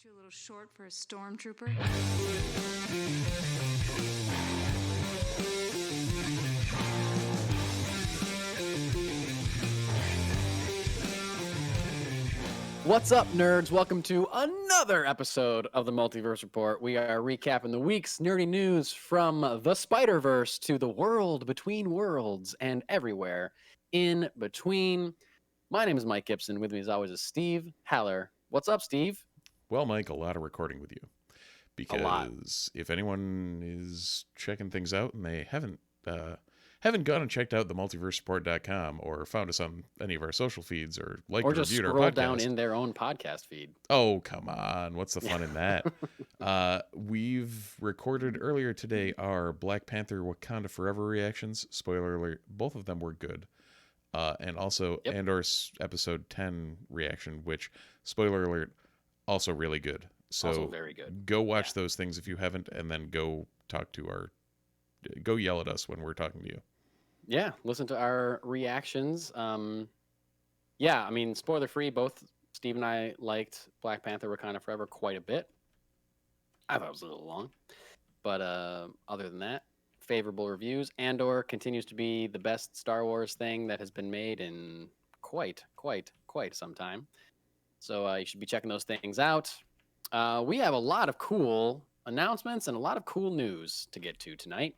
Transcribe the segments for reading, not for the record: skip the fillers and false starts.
Aren't you a little short for a stormtrooper? What's up, nerds? Welcome to another episode of the Multiverse Report. We are recapping the week's nerdy news from the Spider-Verse to the world between worlds and everywhere in between. My name is Mike Gibson. With me, as always, is Steve Haller. What's up, Steve? Well, Mike, a lot of recording with you. lot. Because if anyone is checking things out and they haven't gone and checked out the multiverseport.com or found us on any of our social feeds or liked Or or just reviewed our scroll podcast. down in their own podcast feed. Oh, come on. What's the fun in that? We've recorded earlier today our Black Panther Wakanda Forever reactions. Spoiler alert, both of them were good. And also Andor's episode 10 reaction, which, spoiler alert, also really good. So Also very good. Go watch those things if you haven't, and then go yell at us when we're talking to you. Yeah, listen to our reactions. Spoiler free, both Steve and I liked Black Panther Wakanda Forever quite a bit. I thought it was a little long. But other than that, favorable reviews. Andor continues to be the best Star Wars thing that has been made in quite some time. So you should be checking those things out. We have a lot of cool announcements and a lot of cool news to get to tonight.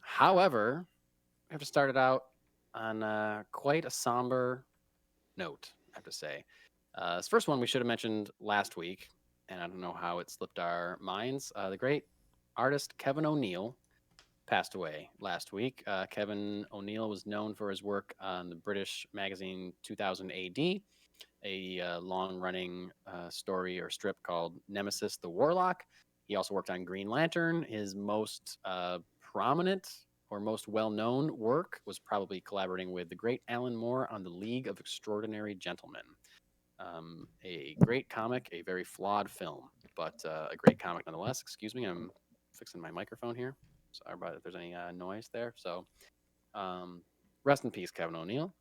However, we have to start it out on quite a somber note, I have to say. This first one we should have mentioned last week, and I don't know how it slipped our minds. The great artist Kevin O'Neill passed away last week. Kevin O'Neill was known for his work on the British magazine 2000 AD, a long-running story or strip called Nemesis, the Warlock. He also worked on Green Lantern. His most prominent or most well-known work was probably collaborating with the great Alan Moore on the League of Extraordinary Gentlemen. A great comic, a very flawed film, but a great comic nonetheless. Excuse me, I'm fixing my microphone here. Sorry about if there's any noise there. So rest in peace, Kevin O'Neill.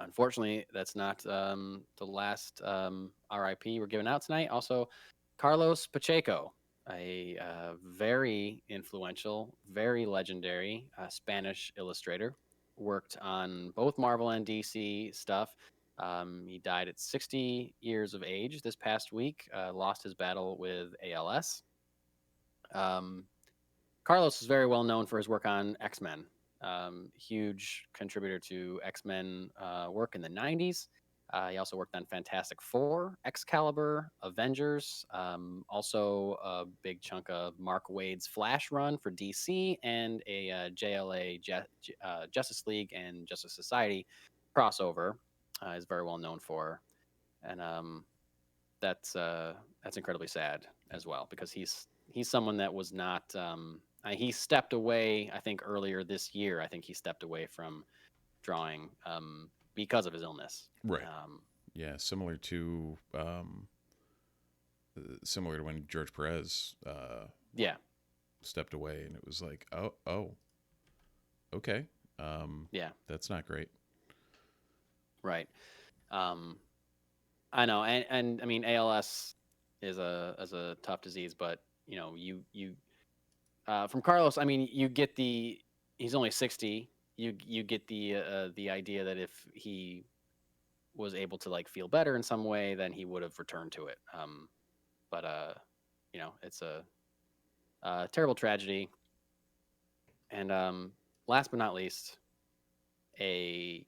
Unfortunately, that's not the last RIP we're giving out tonight. Also, Carlos Pacheco, a very influential, very legendary Spanish illustrator, worked on both Marvel and DC stuff. He died at 60 years of age this past week, lost his battle with ALS. Carlos is very well known for his work on X-Men. Huge contributor to X-Men work in the 90s. He also worked on Fantastic Four, Excalibur, Avengers, also a big chunk of Mark Waid's Flash run for DC, and a JLA, Justice League and Justice Society crossover is very well known for. And that's incredibly sad as well, because he's someone that was not... he stepped away, I think, earlier this year. I think he stepped away from drawing because of his illness. Right. Similar to when George Perez stepped away, and it was like, oh, okay. That's not great. Right. I know, and I mean, ALS is a tough disease, but you from Carlos, I mean, you get he's only 60. You get the idea that if he was able to feel better in some way, then he would have returned to it. But it's a terrible tragedy. And last but not least, a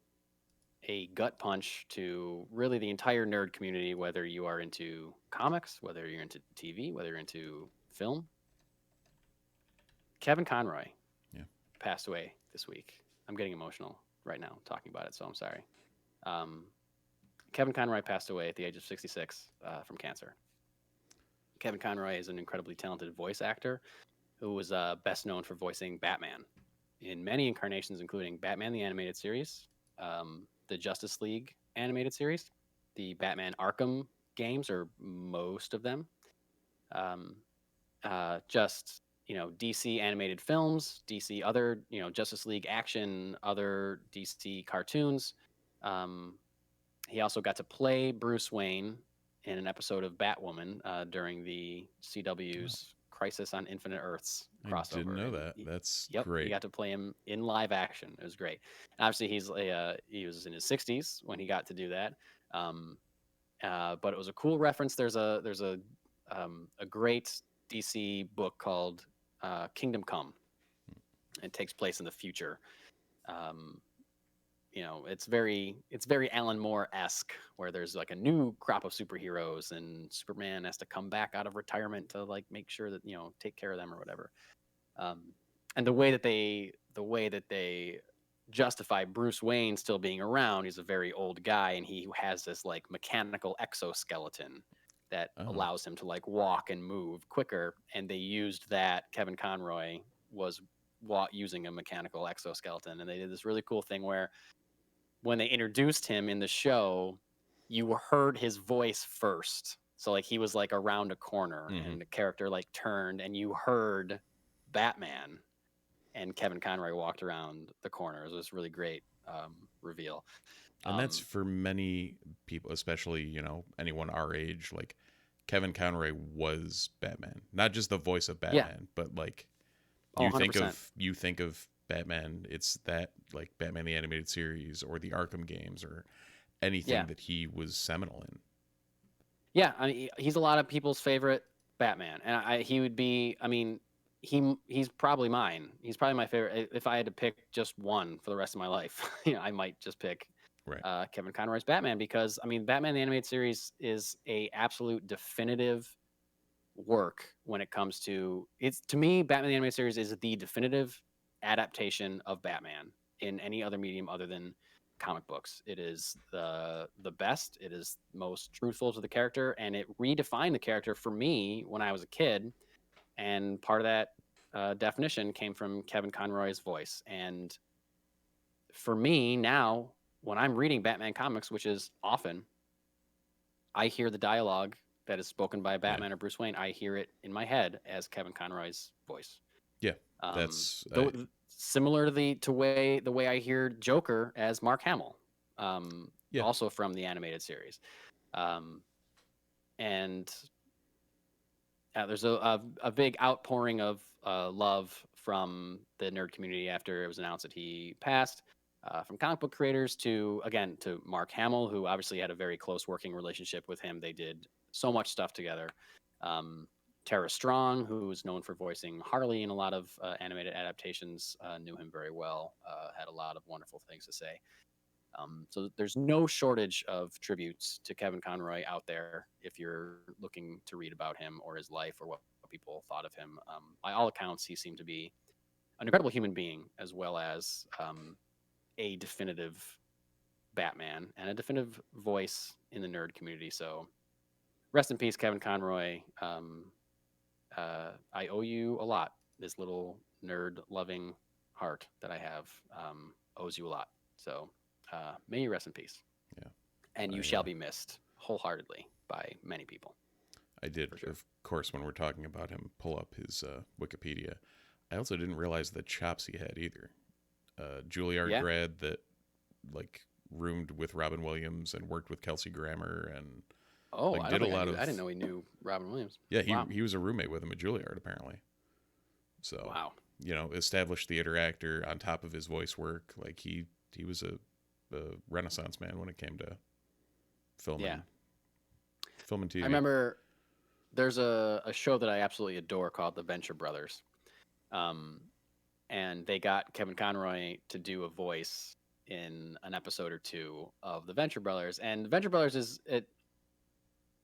gut punch to really the entire nerd community, whether you are into comics, whether you're into TV, whether you're into film. Kevin Conroy passed away this week. I'm getting emotional right now talking about it, so I'm sorry. Kevin Conroy passed away at the age of 66 from cancer. Kevin Conroy is an incredibly talented voice actor who was best known for voicing Batman in many incarnations, including Batman the Animated Series, the Justice League Animated Series, the Batman Arkham games, or most of them. DC animated films, DC other, Justice League action, other DC cartoons. He also got to play Bruce Wayne in an episode of Batwoman during the CW's Crisis on Infinite Earths crossover. I didn't know And that. That's Yep, great. you got to play him in live action. It was great. And obviously, he was in his 60s when he got to do that. But it was a cool reference. There's a great DC book called Kingdom Come. It takes place in the future. It's very Alan Moore-esque, where there's like a new crop of superheroes, and Superman has to come back out of retirement to like make sure that take care of them or whatever. And the way that they justify Bruce Wayne still being around, he's a very old guy, and he has this like mechanical exoskeleton that allows him to like walk and move quicker. And they used that. Kevin Conroy was using a mechanical exoskeleton, and they did this really cool thing where when they introduced him in the show, you heard his voice first. So like he was like around a corner, and the character like turned, and you heard Batman, and Kevin Conroy walked around the corner. It was this really great reveal. And that's for many people, especially, anyone our age, like Kevin Conroy was Batman. Not just the voice of Batman, but like you think of Batman, it's that like Batman the Animated Series or the Arkham games or anything that he was seminal in. Yeah, I mean, he's a lot of people's favorite Batman, and he would be. I mean, he's probably mine. He's probably my favorite. If I had to pick just one for the rest of my life, I might just pick Kevin Conroy's Batman, because I mean, Batman the Animated Series is a absolute definitive work when it comes to to me, Batman the Animated Series is the definitive adaptation of Batman in any other medium other than comic books. It is the best. It is most truthful to the character, and it redefined the character for me when I was a kid. And part of that definition came from Kevin Conroy's voice. And for me now, when I'm reading Batman comics, which is often, I hear the dialogue that is spoken by Batman or Bruce Wayne. I hear it in my head as Kevin Conroy's voice. Yeah, that's similar to the way I hear Joker as Mark Hamill, also from the animated series. And there's a big outpouring of love from the nerd community after it was announced that he passed, from comic book creators to Mark Hamill, who obviously had a very close working relationship with him. They did so much stuff together. Tara Strong, who is known for voicing Harley in a lot of animated adaptations, knew him very well, had a lot of wonderful things to say. So there's no shortage of tributes to Kevin Conroy out there if you're looking to read about him or his life or what people thought of him. By all accounts, he seemed to be an incredible human being, as well as a definitive Batman and a definitive voice in the nerd community. So rest in peace, Kevin Conroy. I owe you a lot. This little nerd-loving heart that I have owes you a lot. So may you rest in peace. Yeah. And you shall be missed wholeheartedly by many people. I did, of course, when we're talking about him, pull up his Wikipedia. I also didn't realize the chops he had either. Juilliard grad that like roomed with Robin Williams and worked with Kelsey Grammer and I didn't know he knew Robin Williams. Yeah, he was a roommate with him at Juilliard apparently. So established theater actor on top of his voice work. Like he was a renaissance man when it came to film. Yeah, film and TV. I remember there's a show that I absolutely adore called The Venture Brothers. And they got Kevin Conroy to do a voice in an episode or two of The Venture Brothers. And The Venture Brothers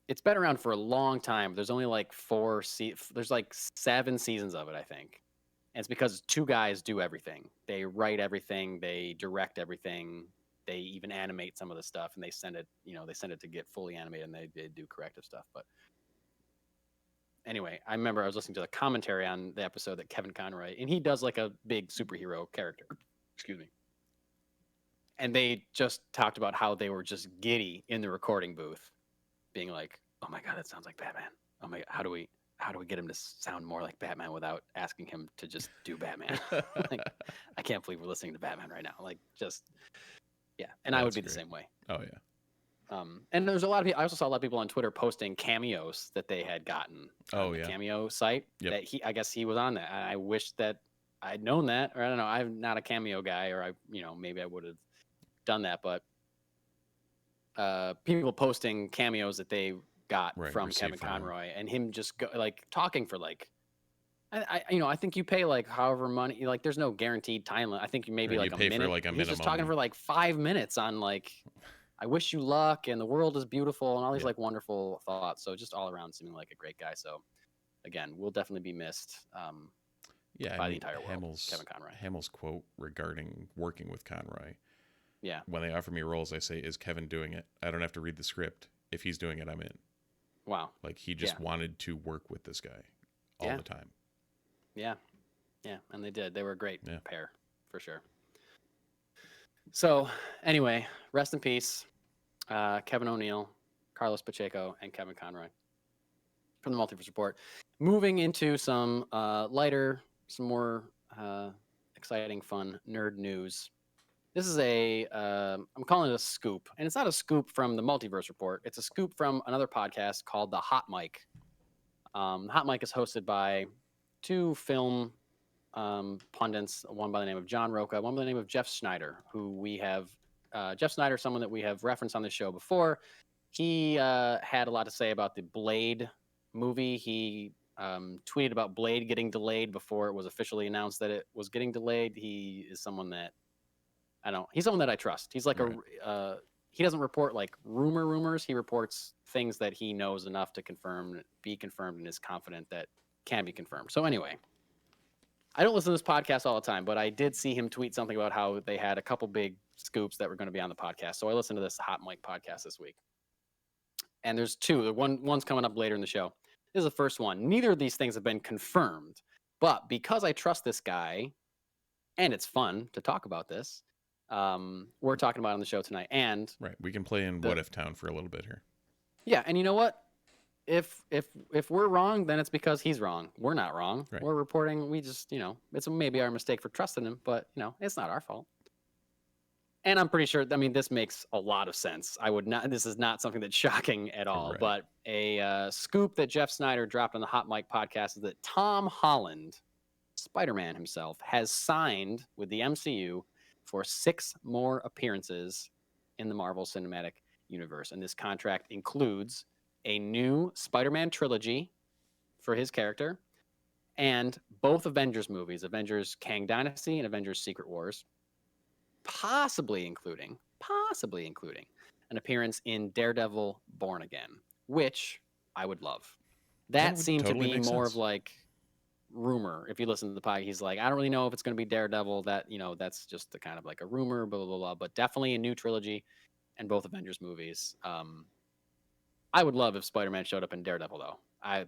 it's been around for a long time. There's only like there's like 7 seasons of it, I think. And it's because 2 guys do everything. They write everything, they direct everything, they even animate some of the stuff, and they send it to get fully animated, and they do corrective stuff. But anyway, I remember I was listening to the commentary on the episode that Kevin Conroy, and he does like a big superhero character. Excuse me. And they just talked about how they were just giddy in the recording booth, being like, "Oh my God, that sounds like Batman. Oh my God, how do we get him to sound more like Batman without asking him to just do Batman?" Like, I can't believe we're listening to Batman right now. Like, just, yeah. And I would be the same way. Oh yeah. And there's a lot of people. I also saw a lot of people on Twitter posting cameos that they had gotten. Oh, on the yeah. Cameo site. Yep. That I guess he was on that. I wish that I'd known that, or I don't know. I'm not a Cameo guy, or maybe I would have done that. But people posting cameos that they got from Kevin Conroy, and him just talking for I think you pay however money, there's no guaranteed time limit. I think maybe Right, a you pay minute. for a He's minimum. just talking for 5 minutes on I wish you luck and the world is beautiful and all these wonderful thoughts. So just all around seeming like a great guy. So again, we'll definitely be missed by the entire world. Kevin Conroy. Hamill's quote regarding working with Conroy. Yeah. When they offer me roles, I say, "Is Kevin doing it? I don't have to read the script. If he's doing it, I'm in." Wow. He just wanted to work with this guy all the time. Yeah. Yeah. And they did. They were a great pair for sure. So anyway, rest in peace, Kevin O'Neill, Carlos Pacheco, and Kevin Conroy from the Multiverse Report. Moving into some lighter, some more exciting, fun nerd news. This is I'm calling it a scoop, and it's not a scoop from the Multiverse Report. It's a scoop from another podcast called The Hot Mic. The Hot Mic is hosted by two film pundits, one by the name of John Roca, one by the name of Jeff Snyder, who we have. Jeff Snyder, someone that we have referenced on this show before. He had a lot to say about the Blade movie. He tweeted about Blade getting delayed before it was officially announced that it was getting delayed. He is someone that he's someone that I trust. He's he doesn't report rumors. He reports things that he knows enough to be confirmed, and is confident that can be confirmed. So anyway, I don't listen to this podcast all the time, but I did see him tweet something about how they had a couple big scoops that were going to be on the podcast. So I listened to this Hot Mic podcast this week. And there's two. One's coming up later in the show. This is the first one. Neither of these things have been confirmed, but because I trust this guy, and it's fun to talk about this, we're talking about it on the show tonight. And right, we can play in What If Town for a little bit here. Yeah, and you know what? If we're wrong, then it's because he's wrong. We're not wrong. Right. We're reporting. We just, it's maybe our mistake for trusting him, but it's not our fault. And I'm pretty sure. I mean, this makes a lot of sense. This is not something that's shocking at all. Right. But a scoop that Jeff Snyder dropped on the Hot Mic podcast is that Tom Holland, Spider-Man himself, has signed with the MCU for 6 more appearances in the Marvel Cinematic Universe, and this contract includes a new Spider-Man trilogy for his character, and both Avengers movies, Avengers Kang Dynasty and Avengers Secret Wars, possibly including an appearance in Daredevil Born Again, which I would love. That seemed to be more of rumor. If you listen to the podcast, he's like, I don't really know if it's going to be Daredevil. That that's just kind of a rumor, blah blah blah. But definitely a new trilogy, and both Avengers movies. I would love if Spider-Man showed up in Daredevil, though.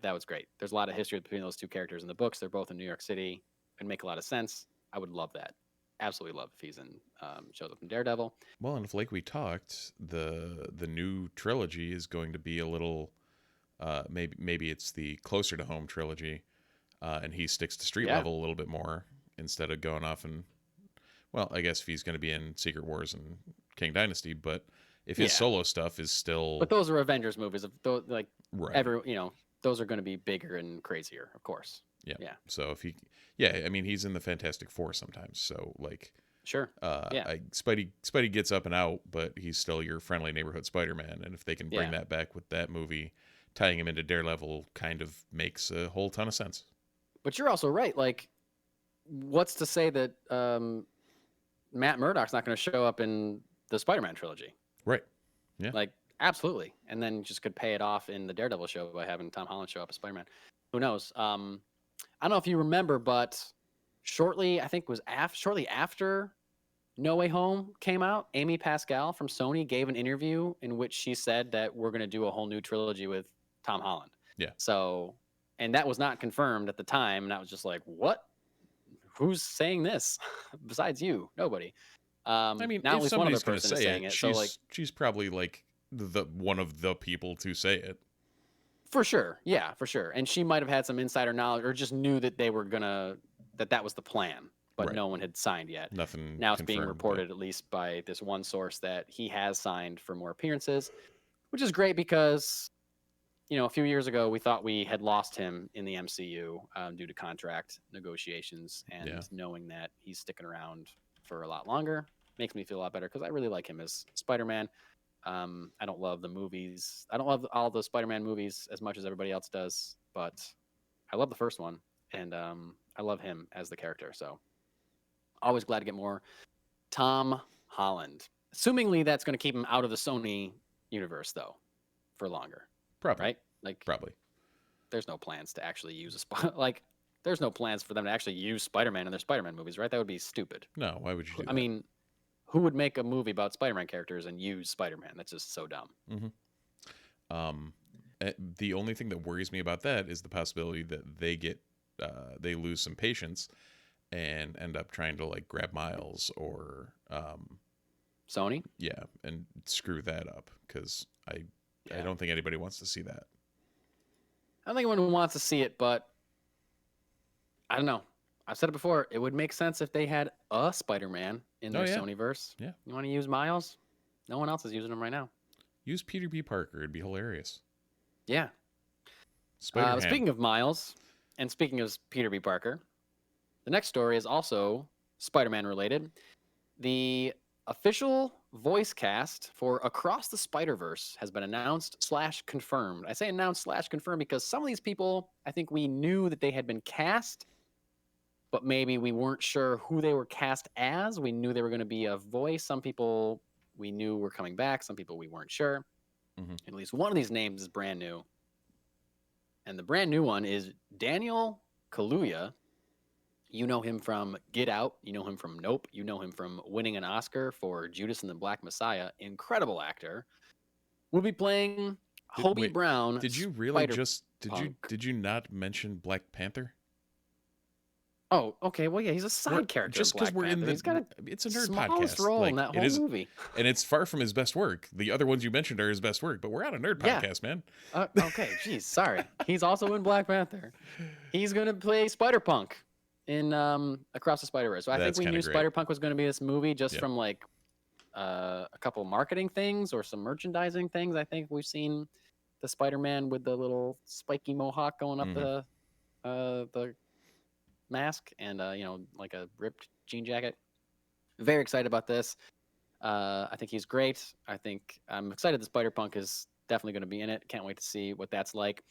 That was great. There's a lot of history between those two characters in the books. They're both in New York City. It'd make a lot of sense. I would love that. Absolutely love if he's shows up in Daredevil. Well, and if we talked, the new trilogy is going to be a little, maybe it's the closer to home trilogy, and he sticks to street level a little bit more instead of going off and, well, I guess if he's going to be in Secret Wars and King Dynasty, but if his solo stuff is still, but those are Avengers movies. right. Those are going to be bigger and crazier, of course. Yeah. So if I mean, he's in the Fantastic Four sometimes. So sure. Spidey gets up and out, but he's still your friendly neighborhood Spider-Man. And if they can bring that back with that movie, tying him into Daredevil kind of makes a whole ton of sense. But you're also right. What's to say that Matt Murdock's not going to show up in the Spider-Man trilogy? Right. Yeah. Absolutely. And then just could pay it off in the Daredevil show by having Tom Holland show up as Spider-Man. Who knows? I don't know if you remember, but shortly after No Way Home came out, Amy Pascal from Sony gave an interview in which she said that we're going to do a whole new trilogy with Tom Holland. Yeah. So, and that was not confirmed at the time. And I was just like, what? Who's saying this besides you? Nobody. I mean, now if one other somebody's going to say it, she's probably the one of the people to say it. For sure. Yeah, for sure. And she might have had some insider knowledge or just knew that they were that was the plan, but no one had signed yet. Nothing. Now it's being reported, at least by this one source, that he has signed for more appearances. which is great because, a few years ago we thought we had lost him in the MCU due to contract negotiations, and knowing that he's sticking around for a lot longer makes me feel a lot better because I really like him as Spider-Man. I don't love the movies. I don't love all the Spider-Man movies as much as everybody else does, but I love the first one, and I love him as the character. So always glad to get more Tom Holland. Assumingly that's going to keep him out of the Sony universe, though, for longer. Probably. Right? Like, probably. There's no plans to actually use there's no plans for them to actually use Spider-Man in their Spider-Man movies, right? That would be stupid. No, why would you do that? I mean, who would make a movie about Spider-Man characters and use Spider-Man? That's just so dumb. Mm-hmm. The only thing that worries me about that is the possibility that they lose some patience and end up trying to like grab Miles or Sony? Yeah, and screw that up because I don't think anybody wants to see that. I don't think anyone wants to see it, but I don't know. I've said it before. It would make sense if they had a Spider-Man in their Sonyverse. Yeah. You want to use Miles? No one else is using him right now. Use Peter B. Parker. It'd be hilarious. Yeah. Speaking of Miles, and speaking of Peter B. Parker, the next story is also Spider-Man related. The official voice cast for Across the Spider-Verse has been announced / confirmed. I say announced / confirmed because some of these people, I think we knew that they had been cast, but maybe we weren't sure who they were cast as. We knew they were going to be a voice. Some people we knew were coming back. Some people we weren't sure. Mm-hmm. At least one of these names is brand new. And the brand new one is Daniel Kaluuya. You know him from Get Out. You know him from Nope. You know him from winning an Oscar for Judas and the Black Messiah. Incredible actor. Will be playing Hobie Brown. Did you really did you not mention Black Panther? Oh, okay. Well, yeah, he's a side character. Just because we're in the, he's got it's a nerd smallest podcast. role in that whole movie, and it's far from his best work. The other ones you mentioned are his best work, but we're on a nerd podcast, man. Okay, geez, sorry. He's also in Black Panther. He's gonna play Spider-Punk in Across the Spider-Verse. So I think we knew Spider-Punk was gonna be this movie just from like a couple marketing things or some merchandising things. I think we've seen the Spider-Man with the little spiky mohawk going up the mask and like a ripped jean jacket. Very excited about this. I think he's great. I'm excited that Spider-Punk is definitely going to be in it. Can't wait to see what that's like.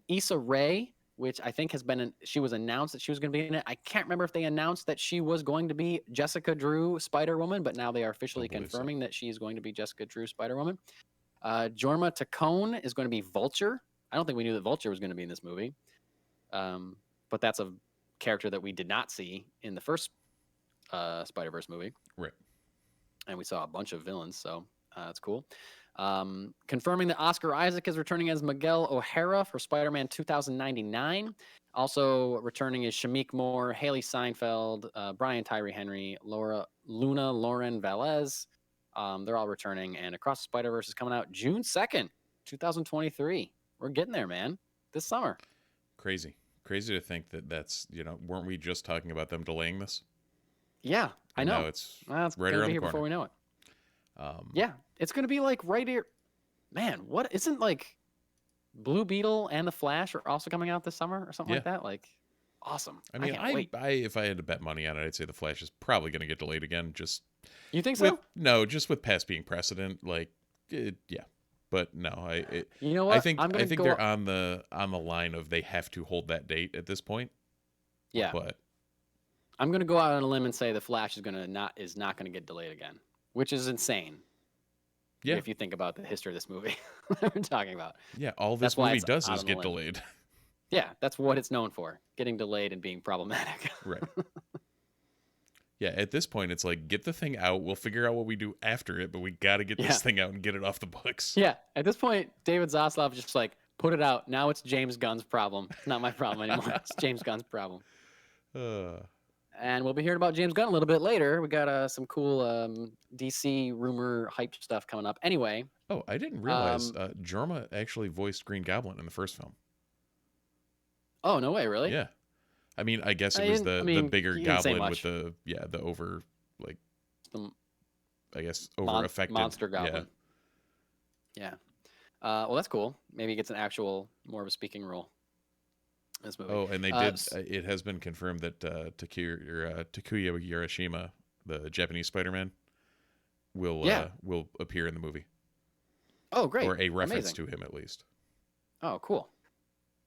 Issa Rae, which I think she was announced that she was going to be in it. I can't remember if they announced that she was going to be Jessica Drew Spider-Woman, but now they are officially confirming that she's going to be Jessica Drew Spider-Woman. Jorma Taccone is going to be Vulture. I don't think we knew that Vulture was going to be in this movie. But that's a character that we did not see in the first Spider-Verse movie. Right. And we saw a bunch of villains, so that's cool. Confirming that Oscar Isaac is returning as Miguel O'Hara for Spider-Man 2099. Also returning is Shamik Moore, Haley Seinfeld, Brian Tyree Henry, Luna Lauren Velez. They're all returning, and Across the Spider-Verse is coming out June 2nd, 2023. We're getting there, man. This summer. Crazy to think that's, weren't we just talking about them delaying this? Yeah, I know. Now it's right around the corner before we know it. Yeah, it's going to be like right here. Man, what isn't like Blue Beetle and The Flash are also coming out this summer or something like that? Like, awesome. I mean, if I had to bet money on it, I'd say The Flash is probably going to get delayed again. You think so? Just with past being precedent. Like, yeah. But no, you know what? I think they're on the line of they have to hold that date at this point. Yeah. But I'm gonna go out on a limb and say The Flash is not gonna get delayed again, which is insane. Yeah. If you think about the history of this movie that we're talking about. Yeah, all this movie does is get delayed. Yeah, that's what it's known for, getting delayed and being problematic. Right. Yeah, at this point, it's like, get the thing out. We'll figure out what we do after it, but we got to get this thing out and get it off the books. Yeah, at this point, David Zaslav just like, put it out. Now it's James Gunn's problem. It's not my problem anymore. It's James Gunn's problem. And we'll be hearing about James Gunn a little bit later. We got some cool DC rumor hype stuff coming up. Anyway. Oh, I didn't realize Jorma actually voiced Green Goblin in the first film. Oh, no way, really? Yeah. I mean, I guess it was the bigger goblin with the over, like, I guess, over affected monster goblin. Yeah. Well, that's cool. Maybe he gets an actual, more of a speaking role in this movie. Oh, and they Uh, did. s- It has been confirmed that Takuya Urashima, the Japanese Spider-Man, yeah. will appear in the movie, Oh, great. or a reference Amazing. to him at least. Oh, cool.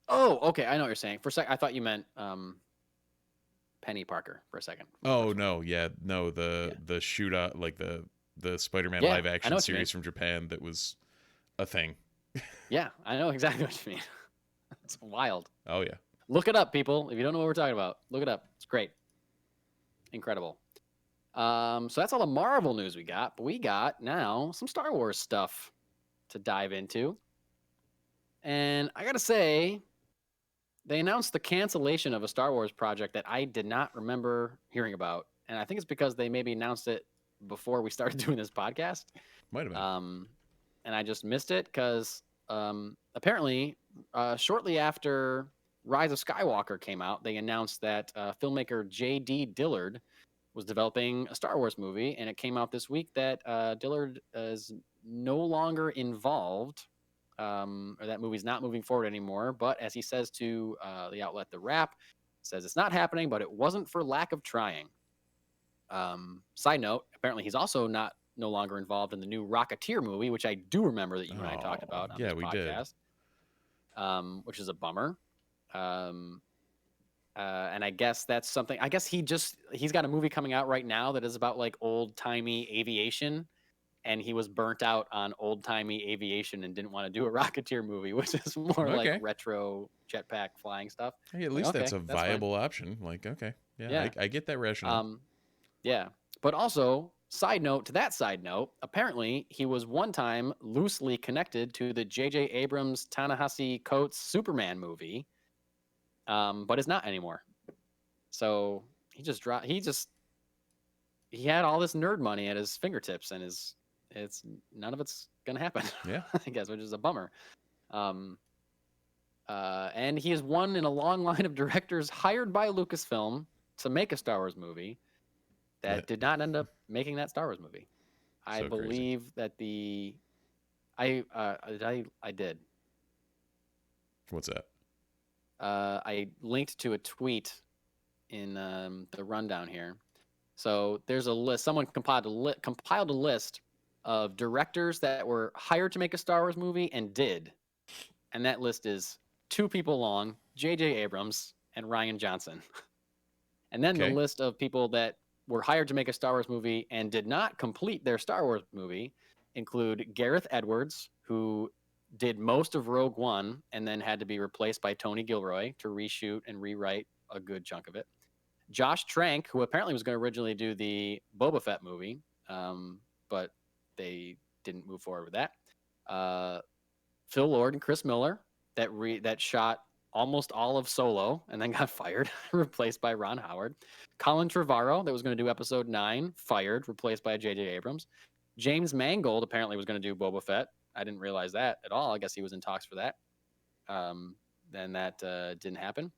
Oh, okay. I know what you're saying. For a sec, I thought you meant Penny Parker for a second. From the Oh first one. no, yeah, no, Yeah. the shootout, like the Spider-Man Yeah, live I know action what you mean. series from Japan that was a thing. Yeah, I know exactly what you mean. It's wild. Oh yeah. Look it up, people. If you don't know what we're talking about, look it up. It's great. Incredible. So that's all the Marvel news we got, but we got now some Star Wars stuff to dive into. And I gotta say, they announced the cancellation of a Star Wars project that I did not remember hearing about. And I think it's because they maybe announced it before we started doing this podcast. Might have been. And I just missed it because apparently, shortly after Rise of Skywalker came out, they announced that filmmaker J.D. Dillard was developing a Star Wars movie, and it came out this week that Dillard is no longer involved, or that movie's not moving forward anymore. But as he says to the outlet The Wrap, says it's not happening, but it wasn't for lack of trying. Side note, apparently he's also no longer involved in the new Rocketeer movie, which I do remember that you and I talked Oh, about on yeah, this we did. podcast, which is a bummer. And I guess that's something. I guess he's got a movie coming out right now that is about like old timey aviation, and he was burnt out on old timey aviation and didn't want to do a Rocketeer movie, which is more like Okay. retro jetpack flying stuff. Hey, at Like, least that's okay, a that's fine. viable option. Like, okay, yeah, Yeah. I get that rationale. Yeah. But also, side note to that side note, apparently he was one time loosely connected to the J.J. Abrams Ta-Nehisi Coates Superman movie, but is not anymore. So he just dropped. He had all this nerd money at his fingertips, and it's none of it's gonna happen. Yeah. I guess, which is a bummer. And he is one in a long line of directors hired by Lucasfilm to make a Star Wars movie that did not end up making that Star Wars movie. I So crazy. believe that I did. What's that? I linked to a tweet in the rundown here. So there's a list. Someone compiled a list of directors that were hired to make a Star Wars movie and did, and that list is 2 people long: J.J. Abrams and Rian Johnson. And then Okay. the list of people that were hired to make a Star Wars movie and did not complete their Star Wars movie include Gareth Edwards, who did most of Rogue One and then had to be replaced by Tony Gilroy to reshoot and rewrite a good chunk of it. Josh Trank, who apparently was going to originally do the Boba Fett movie, but they didn't move forward with that. Phil Lord and Chris Miller, that shot almost all of Solo and then got fired, replaced by Ron Howard. Colin Trevorrow, that was going to do Episode 9, fired, replaced by J.J. Abrams. James Mangold apparently was going to do Boba Fett. I didn't realize that at all. I guess he was in talks for that. Then that didn't happen.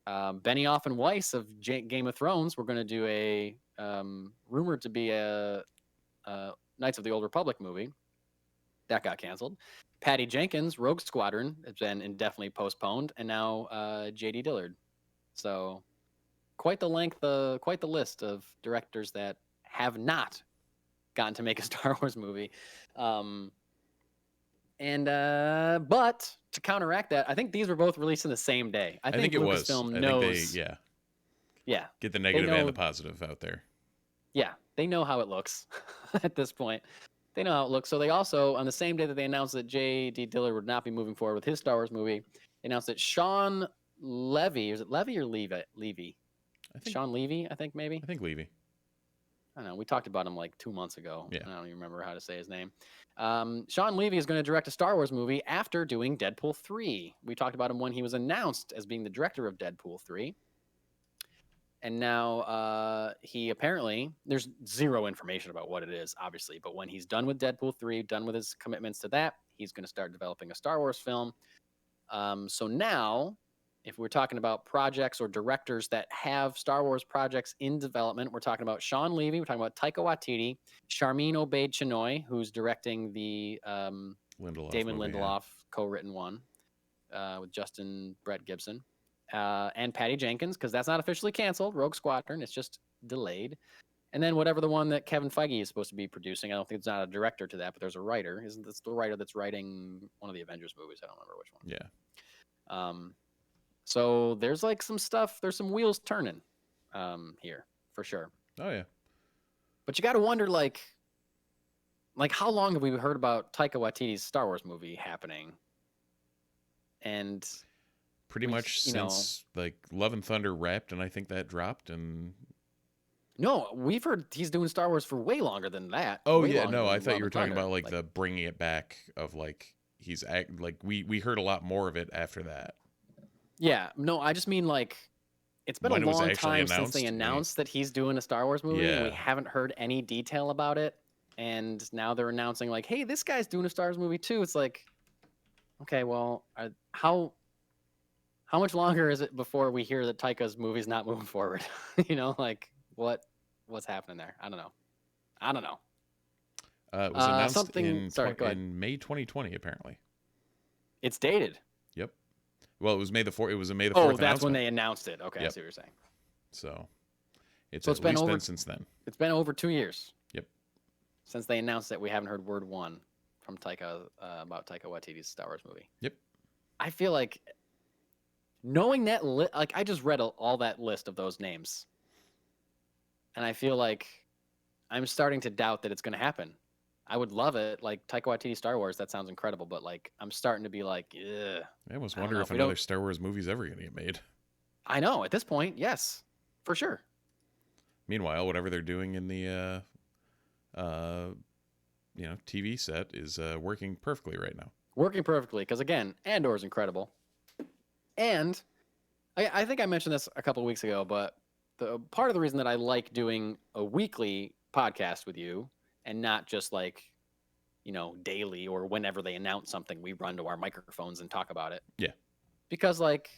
Benioff and Weiss of Game of Thrones were going to do a rumored to be a Knights of the Old Republic movie. That got canceled. Patty Jenkins, Rogue Squadron, has been indefinitely postponed, and now J.D. Dillard. So quite the list of directors that have not gotten to make a Star Wars movie. But to counteract that, I think these were both released in the same day. I think it was. Lucasfilm I knows. think Yeah. get the negative and the positive out there. Yeah, they know how it looks at this point. They know how it looks. So they also, on the same day that they announced that J.D. Dillard would not be moving forward with his Star Wars movie, they announced that Sean Levy, is it Levy or Levy? Sean Levy, I think maybe. I think Levy. I don't know. We talked about him like 2 months ago. Yeah. I don't even remember how to say his name. Sean Levy is going to direct a Star Wars movie after doing Deadpool 3. We talked about him when he was announced as being the director of Deadpool 3. And now he apparently, there's zero information about what it is, obviously. But when he's done with Deadpool 3, done with his commitments to that, he's going to start developing a Star Wars film. So now, if we're talking about projects or directors that have Star Wars projects in development, we're talking about Sean Levy, we're talking about Taika Waititi, Charmin Obaid Chinoy, who's directing the Damon movie, Lindelof co-written one with Justin Brett Gibson and Patty Jenkins, because that's not officially canceled. Rogue Squadron, it's just delayed. And then whatever the one that Kevin Feige is supposed to be producing, I don't think it's not a director to that, but there's a writer. Isn't this the writer that's writing one of the Avengers movies? I don't remember which one. Yeah. So there's like some stuff. There's some wheels turning here for sure. Oh yeah. But you got to wonder, like how long have we heard about Taika Waititi's Star Wars movie happening? And pretty much since like Love and Thunder wrapped, and I think that dropped. And no, we've heard he's doing Star Wars for way longer than that. Oh way yeah, longer no, than I thought Love you were and talking Thunder. about like the bringing it back of like we heard a lot more of it after that. Yeah, no, I just mean like it's been When a it was long actually time since they announced, announced that he's doing a Star Wars movie, and we Yeah. haven't heard any detail about it. And now they're announcing like, hey, this guy's doing a Star Wars movie too. It's like, okay, well, how much longer is it before we hear that Taika's movie's not moving forward? Like what's happening there? I don't know. It was announced something- in sorry, go ahead. in May 2020 apparently. It's dated. Yep. Well, it was May the 4th. It was a May the 4th Oh, that's when announcement. they announced it. Okay, I Yep. see what you're saying. So it's So at it's been least over- been since then. It's been over 2 years. Yep. Since they announced it, we haven't heard word one from Taika about Taika Waititi's Star Wars movie. Yep. I feel like knowing that, like I just read all that list of those names, and I feel like I'm starting to doubt that it's going to happen. I would love it, like Taika Waititi Star Wars. That sounds incredible, but like I'm starting to be like, ugh. I almost I don't wonder know, if we another don't- Star Wars movie's ever going to get made. I know at this point, yes, for sure. Meanwhile, whatever they're doing in the TV set is working perfectly right now. Working perfectly, because again, Andor is incredible. And I think I mentioned this a couple of weeks ago, but the part of the reason that I like doing a weekly podcast with you and not just like, daily or whenever they announce something, we run to our microphones and talk about it. Yeah. Because like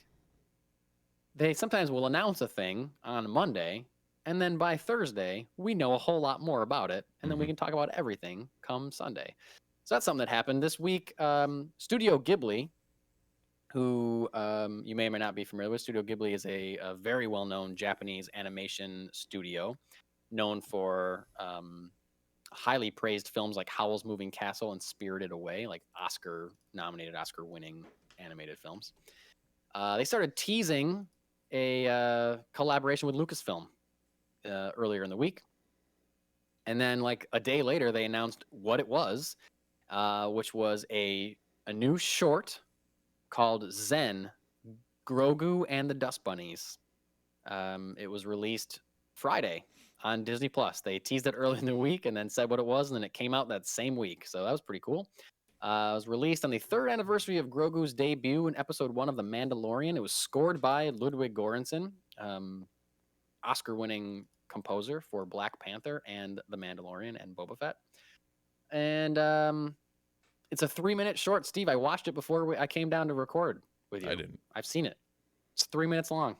they sometimes will announce a thing on Monday, and then by Thursday, we know a whole lot more about it, and then we Mhm. can talk about everything come Sunday. So that's something that happened this week. Studio Ghibli, who you may or may not be familiar with. Studio Ghibli is a very well-known Japanese animation studio, known for highly praised films like Howl's Moving Castle and Spirited Away, like Oscar-nominated, Oscar-winning animated films. They started teasing a collaboration with LucasFilm earlier in the week. And then like a day later, they announced what it was, which was a new short called Zen, Grogu and the Dust Bunnies. It was released Friday on Disney Plus. They teased it early in the week and then said what it was, and then it came out that same week. So that was pretty cool. It was released on the 3rd anniversary of Grogu's debut in episode 1 of The Mandalorian. It was scored by Ludwig Göransson, Oscar-winning composer for Black Panther and The Mandalorian and Boba Fett. And it's a 3-minute short. Steve, I watched it before I came down to record with you. I didn't. I've seen it. It's 3 minutes long.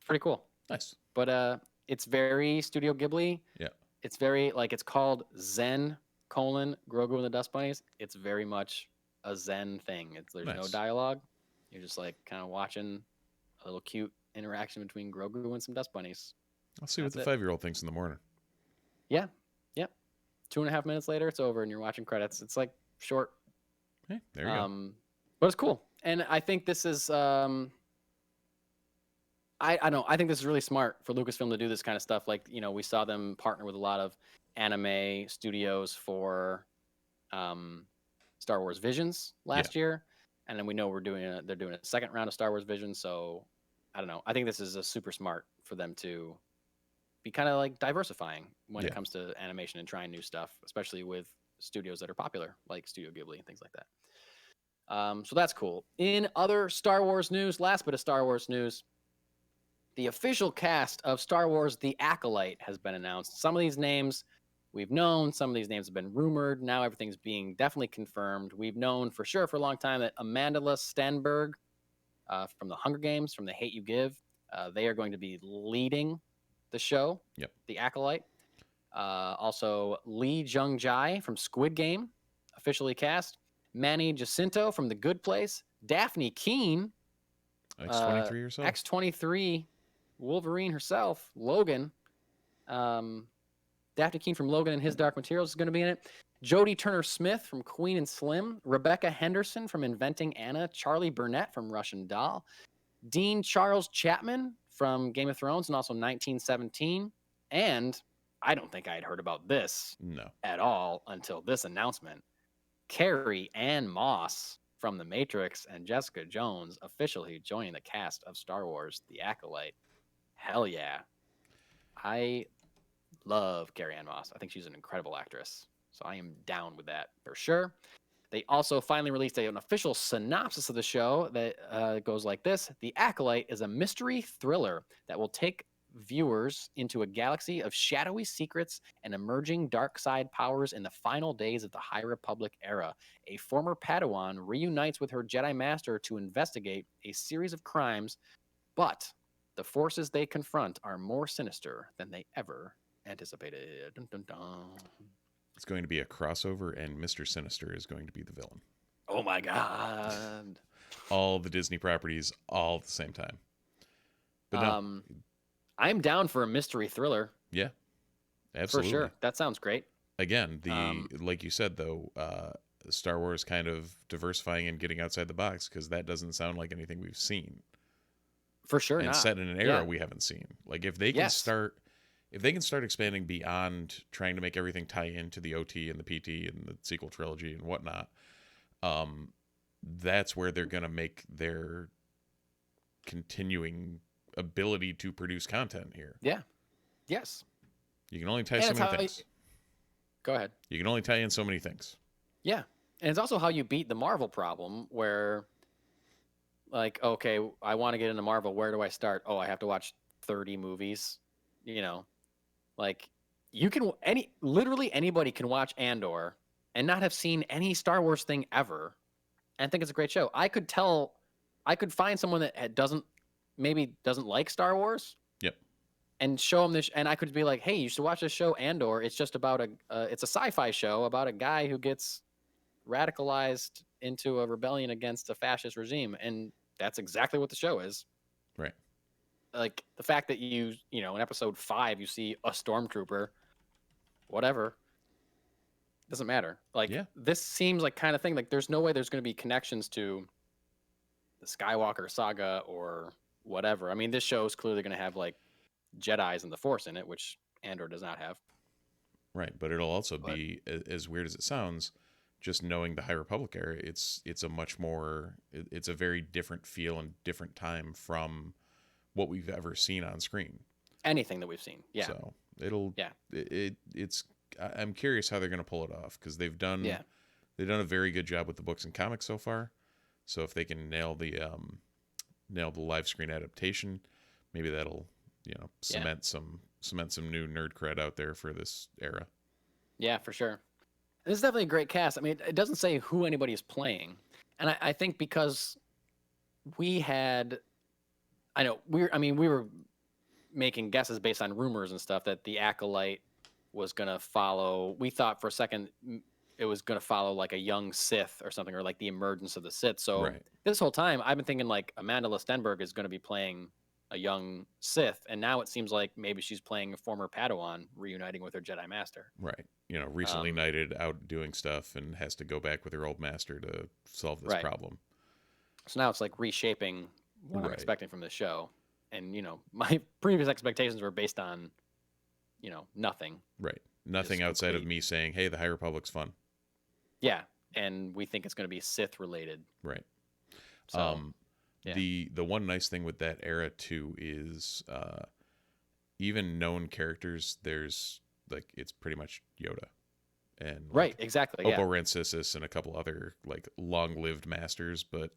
Pretty cool. Nice. But it's very Studio Ghibli. Yeah. It's very it's called Zen: Grogu and the Dust Bunnies. It's very much a Zen thing. There's no Nice. dialogue. You're just like kind of watching a little cute interaction between Grogu and some dust bunnies. I'll see what That's the it. 5-year-old thinks in the morning. Yeah. Yep. 2.5 minutes later, it's over and you're watching credits. It's like short. Hey, there you go. But it's cool. And I think this is I know. I think this is really smart for Lucasfilm to do this kind of stuff. Like, we saw them partner with a lot of anime studios for Star Wars Visions last year, and then we know they're doing a second round of Star Wars Visions. So I don't know. I think this is a super smart for them to be kind of like diversifying when it Yeah. comes to animation and trying new stuff, especially with studios that are popular like Studio Ghibli and things like that. So that's cool. In other Star Wars news, last bit of Star Wars news. The official cast of Star Wars The Acolyte has been announced. Some of these names we've known, some of these names have been rumored. Now everything's being definitely confirmed. We've known for sure for a long time that Amanda Stenberg from the Hunger Games, from The Hate You Give, they are going to be leading the show, Yep. The Acolyte. Also, Lee Jung-jae from Squid Game officially cast. Manny Jacinto from The Good Place. Daphne Keene. X-23 herself. X-23 Wolverine herself. Logan. Daphne Keene from Logan and His Dark Materials is going to be in it. Jodie Turner-Smith from Queen and Slim. Rebecca Henderson from Inventing Anna. Charlie Burnett from Russian Doll. Dean Charles Chapman from Game of Thrones and also 1917. And I don't think I had heard about this at all until this announcement. Carrie Ann Moss from The Matrix and Jessica Jones officially joining the cast of Star Wars The Acolyte. Hell yeah. I love Carrie Ann Moss. I think she's an incredible actress. So I am down with that for sure. They also finally released an official synopsis of the show that goes like this. The Acolyte is a mystery thriller that will take viewers into a galaxy of shadowy secrets and emerging dark side powers in the final days of the High Republic era. A former Padawan reunites with her Jedi Master to investigate a series of crimes, but the forces they confront are more sinister than they ever anticipated. Dun, dun, dun. It's going to be a crossover, and Mr. Sinister is going to be the villain. Oh my god. All the Disney properties all at the same time. But no. I'm down for a mystery thriller. Yeah, absolutely. For sure. That sounds great. Again, like you said, though, Star Wars kind of diversifying and getting outside the box, because that doesn't sound like anything we've seen. For sure and not. Set in an era we haven't seen. Like if they can start expanding beyond trying to make everything tie into the OT and the PT and the sequel trilogy and whatnot, that's where they're going to make their continuing ability to produce content here. Yeah. Yes. You can only tie so many things. Go ahead. You can only tie in so many things. Yeah. And it's also how you beat the Marvel problem where, like, okay, I want to get into Marvel. Where do I start? Oh, I have to watch 30 movies. You know, like you can, literally anybody can watch Andor and not have seen any Star Wars thing ever and think it's a great show. I could find someone that doesn't like Star Wars. Yep. And show them this, and I could be like, "Hey, you should watch this show, Andor. It's just about it's a sci-fi show about a guy who gets radicalized into a rebellion against a fascist regime," and that's exactly what the show is. Right. Like the fact that in episode 5 you see a stormtrooper, whatever, doesn't matter. Like this seems like kind of thing. Like there's no way there's going to be connections to the Skywalker saga or whatever. I mean, this show is clearly going to have like Jedis and the Force in it, which Andor does not have. Right, but it'll also be, as weird as it sounds, just knowing the High Republic era, it's a very different feel and different time from what we've ever seen on screen. Anything that we've seen, yeah. So I'm curious how they're going to pull it off, because they've done a very good job with the books and comics so far. So if they can nail the live screen adaptation, maybe that'll cement some new nerd cred out there for this era. Yeah, for sure. This is definitely a great cast. I mean, it doesn't say who anybody is playing, and I think because we were making guesses based on rumors and stuff that the Acolyte was gonna follow. We thought for a second it was gonna follow like a young Sith or something, or like the emergence of the Sith. So this whole time I've been thinking like Amanda Lestenberg is gonna be playing a young Sith, and now it seems like maybe she's playing a former Padawan reuniting with her Jedi Master. Right. Recently knighted, out doing stuff, and has to go back with her old master to solve this problem. So now it's like reshaping what I'm expecting from this show. And, my previous expectations were based on, nothing. Right. Nothing outside of me saying, hey, the High Republic's fun. Yeah. And we think it's going to be Sith related. Right. So, the one nice thing with that era too is even known characters, there's like, it's pretty much Yoda. And exactly. Oppo Rancisis and a couple other like long-lived masters, but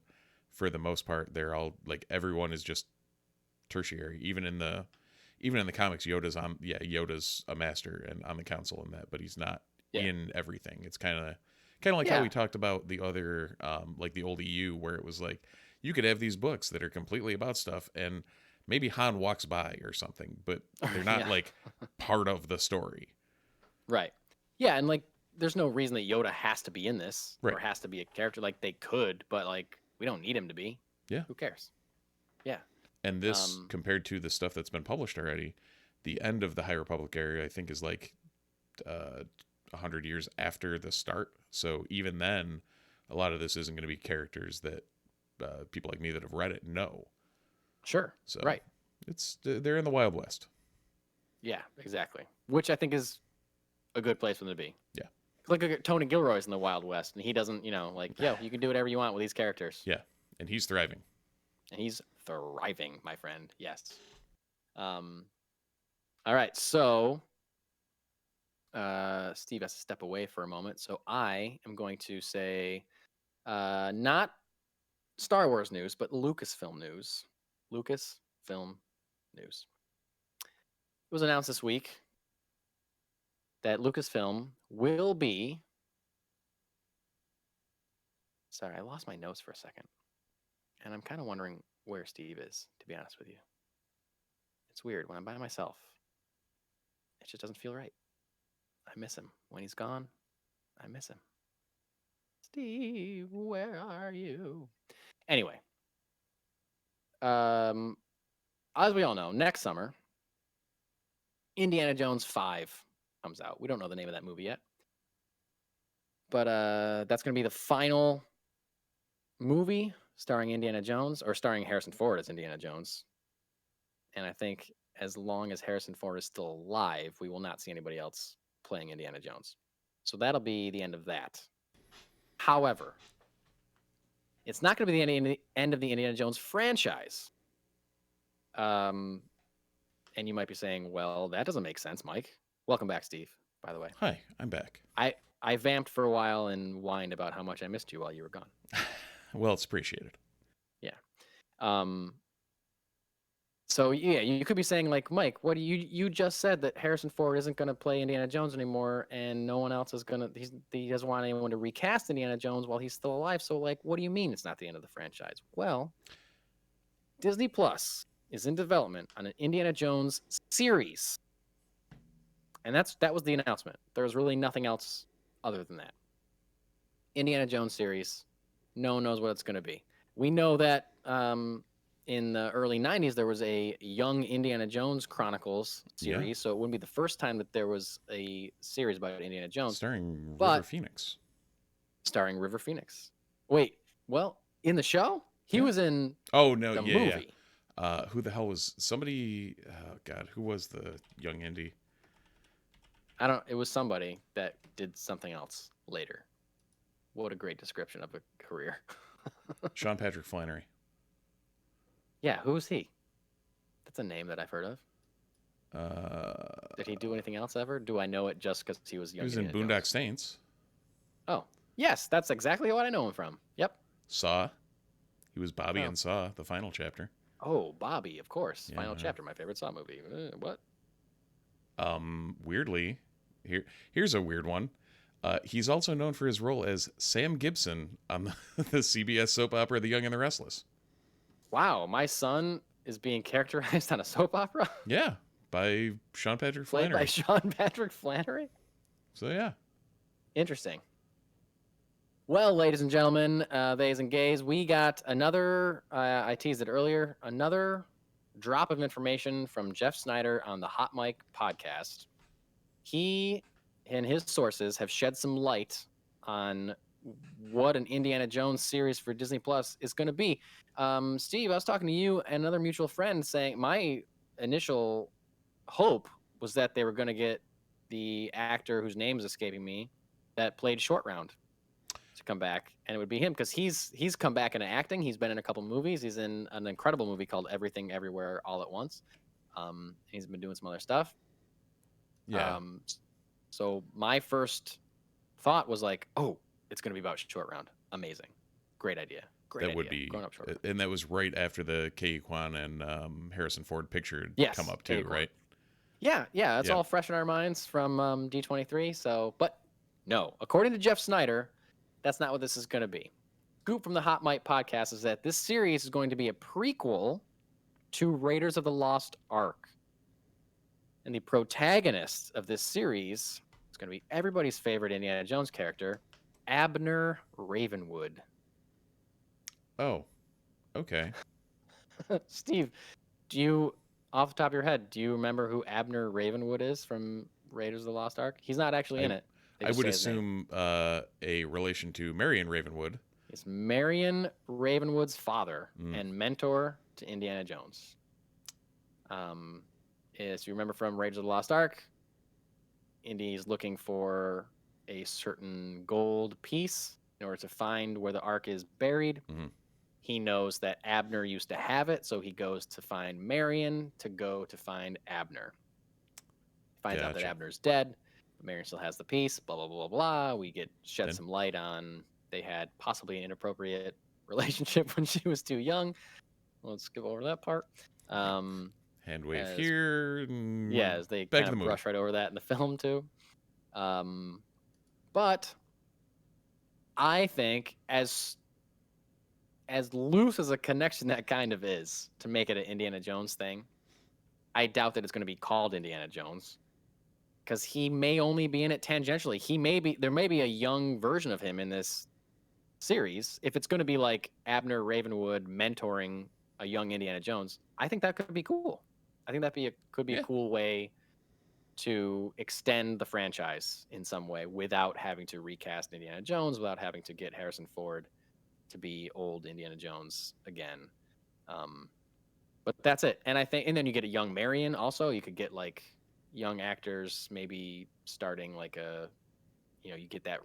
for the most part, they're all like, everyone is just tertiary. Even in the comics, Yoda's a master and on the council in that, but he's not in everything. It's kind of like how we talked about the other like the old EU, where it was like you could have these books that are completely about stuff, and maybe Han walks by or something, but they're not like part of the story. Right. Yeah, and like there's no reason that Yoda has to be in this or Right. has to be a character. Like they could, but like we don't need him to be. Yeah. Who cares? Yeah. And this, compared to the stuff that's been published already, the end of the High Republic era, I think, is like 100 years after the start. So even then, a lot of this isn't going to be characters that people like me that have read it know. Sure. So right. They're in the Wild West. Yeah, exactly. Which I think is a good place for them to be. Yeah. Look at Tony Gilroy's in the Wild West, and he doesn't, like, yo, you can do whatever you want with these characters. Yeah, and he's thriving. And he's thriving, my friend. Yes. All right, so Steve has to step away for a moment, so I am going to say not Star Wars news, but Lucasfilm news. Lucasfilm news. It was announced this week that Lucasfilm will be... Sorry, I lost my notes for a second. And I'm kind of wondering where Steve is, to be honest with you. It's weird. When I'm by myself, it just doesn't feel right. I miss him. When he's gone, I miss him. Steve, where are you? Anyway. As we all know, next summer, Indiana Jones 5 comes out. We don't know the name of that movie yet. But that's going to be the final movie starring Indiana Jones, or starring Harrison Ford as Indiana Jones. And I think as long as Harrison Ford is still alive, we will not see anybody else playing Indiana Jones. So that'll be the end of that. However, it's not going to be the end of the Indiana Jones franchise. And you might be saying, well, that doesn't make sense, Mike. Welcome back, Steve, by the way. Hi, I'm back. I vamped for a while and whined about how much I missed you while you were gone. Well, it's appreciated. Yeah. So yeah, you could be saying like, Mike, what do you just said that Harrison Ford isn't going to play Indiana Jones anymore, and no one else is going to. He doesn't want anyone to recast Indiana Jones while he's still alive. So like, what do you mean it's not the end of the franchise? Well, Disney Plus is in development on an Indiana Jones series, and that was the announcement. There was really nothing else other than that. Indiana Jones series. No one knows what it's going to be. We know that in the early 90s, there was a Young Indiana Jones Chronicles series, so it wouldn't be the first time that there was a series about Indiana Jones. Starring River Phoenix. Starring River Phoenix. Wait, well, in the show? He was in the movie. Yeah. Who the hell was somebody? Oh, God, who was the young Indy? It was somebody that did something else later. What a great description of a career. Sean Patrick Flannery. Yeah, who is he? That's a name that I've heard of. Did he do anything else ever? Do I know it just because he was young? He was in Boondock Saints. Oh, yes, that's exactly what I know him from. Yep. Saw. He was Bobby in Saw, the final chapter. Oh, Bobby, of course. Yeah, Final chapter, my favorite Saw movie. What? Weirdly, here's a weird one. He's also known for his role as Sam Gibson on the CBS soap opera The Young and the Restless. Wow, my son is being characterized on a soap opera? Yeah, by Sean Patrick Played Flannery. by Sean Patrick Flannery? So, yeah. Interesting. Well, ladies and gentlemen, theys and gays, we got another, I teased it earlier, another drop of information from Jeff Snyder on the Hot Mic podcast. He and his sources have shed some light on what an Indiana Jones series for Disney Plus is going to be. Steve, I was talking to you and another mutual friend saying my initial hope was that they were going to get the actor whose name is escaping me that played Short Round to come back, and it would be him because he's come back into acting. He's been in a couple movies. He's in an incredible movie called Everything Everywhere All at Once. He's been doing some other stuff. Yeah. So my first thought was like, oh, it's going to be about Short Round. Amazing. Great idea. Great idea. Would be, Grown up Short Round. And that was right after the Ke Quan and Harrison Ford picture come up too, right? Yeah, it's all fresh in our minds from D23. So, but no, according to Jeff Snyder, that's not what this is going to be. Scoop from the Hot Mic podcast is that this series is going to be a prequel to Raiders of the Lost Ark. And the protagonist of this series is It's going to be everybody's favorite Indiana Jones character, Abner Ravenwood. Oh, okay. Steve, do you, off the top of your head, do you remember who Abner Ravenwood is from Raiders of the Lost Ark? He's not actually in it. They I just would say his name. assume a relation to Marion Ravenwood. It's Marion Ravenwood's father Mm. and mentor to Indiana Jones. As you remember from Raiders of the Lost Ark, Indy's looking for a certain gold piece in order to find where the Ark is buried. Mhm. He knows that Abner used to have it, so he goes to find Marion to go to find Abner. Finds out that Gotcha. Abner's dead, but Marion still has the piece, blah, blah, blah, blah. We get shed Then- some light on they had possibly an inappropriate relationship when she was too young. Let's skip over that part. Hand wave as- here. and Yeah, we're as they back kind to the of movie. brush right over that in the film too. But I think as loose as a connection that kind of is to make it an Indiana Jones thing, I doubt that it's going to be called Indiana Jones because he may only be in it tangentially. There may be a young version of him in this series. If it's going to be like Abner Ravenwood mentoring a young Indiana Jones, I think that could be cool. I think that could be Yeah. a cool way to extend the franchise in some way without having to recast Indiana Jones, without having to get Harrison Ford to be old Indiana Jones again. But that's it. And then you get a young Marion also. You could get like young actors maybe starting like you get that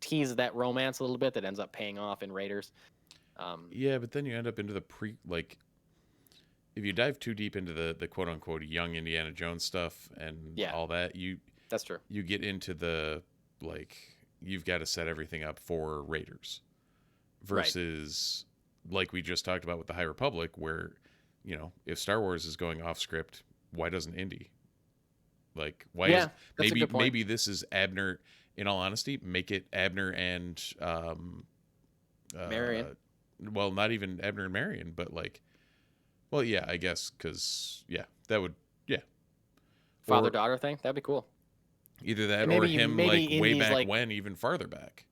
tease that romance a little bit that ends up paying off in Raiders. Yeah, but then you end up into the if you dive too deep into the quote unquote young Indiana Jones stuff and Yeah. all that, That's true. you get into the you've got to set everything up for Raiders versus like we just talked about with the High Republic, where if Star Wars is going off script, why doesn't Indy? Like, why Yeah, is that's a good point. maybe this is Abner? In all honesty, make it Abner and Marion. Well, not even Abner and Marion, but yeah, I guess because that would Father-daughter thing. That'd be cool. either that And or maybe- him maybe like way Indy's, back like- when, even farther back.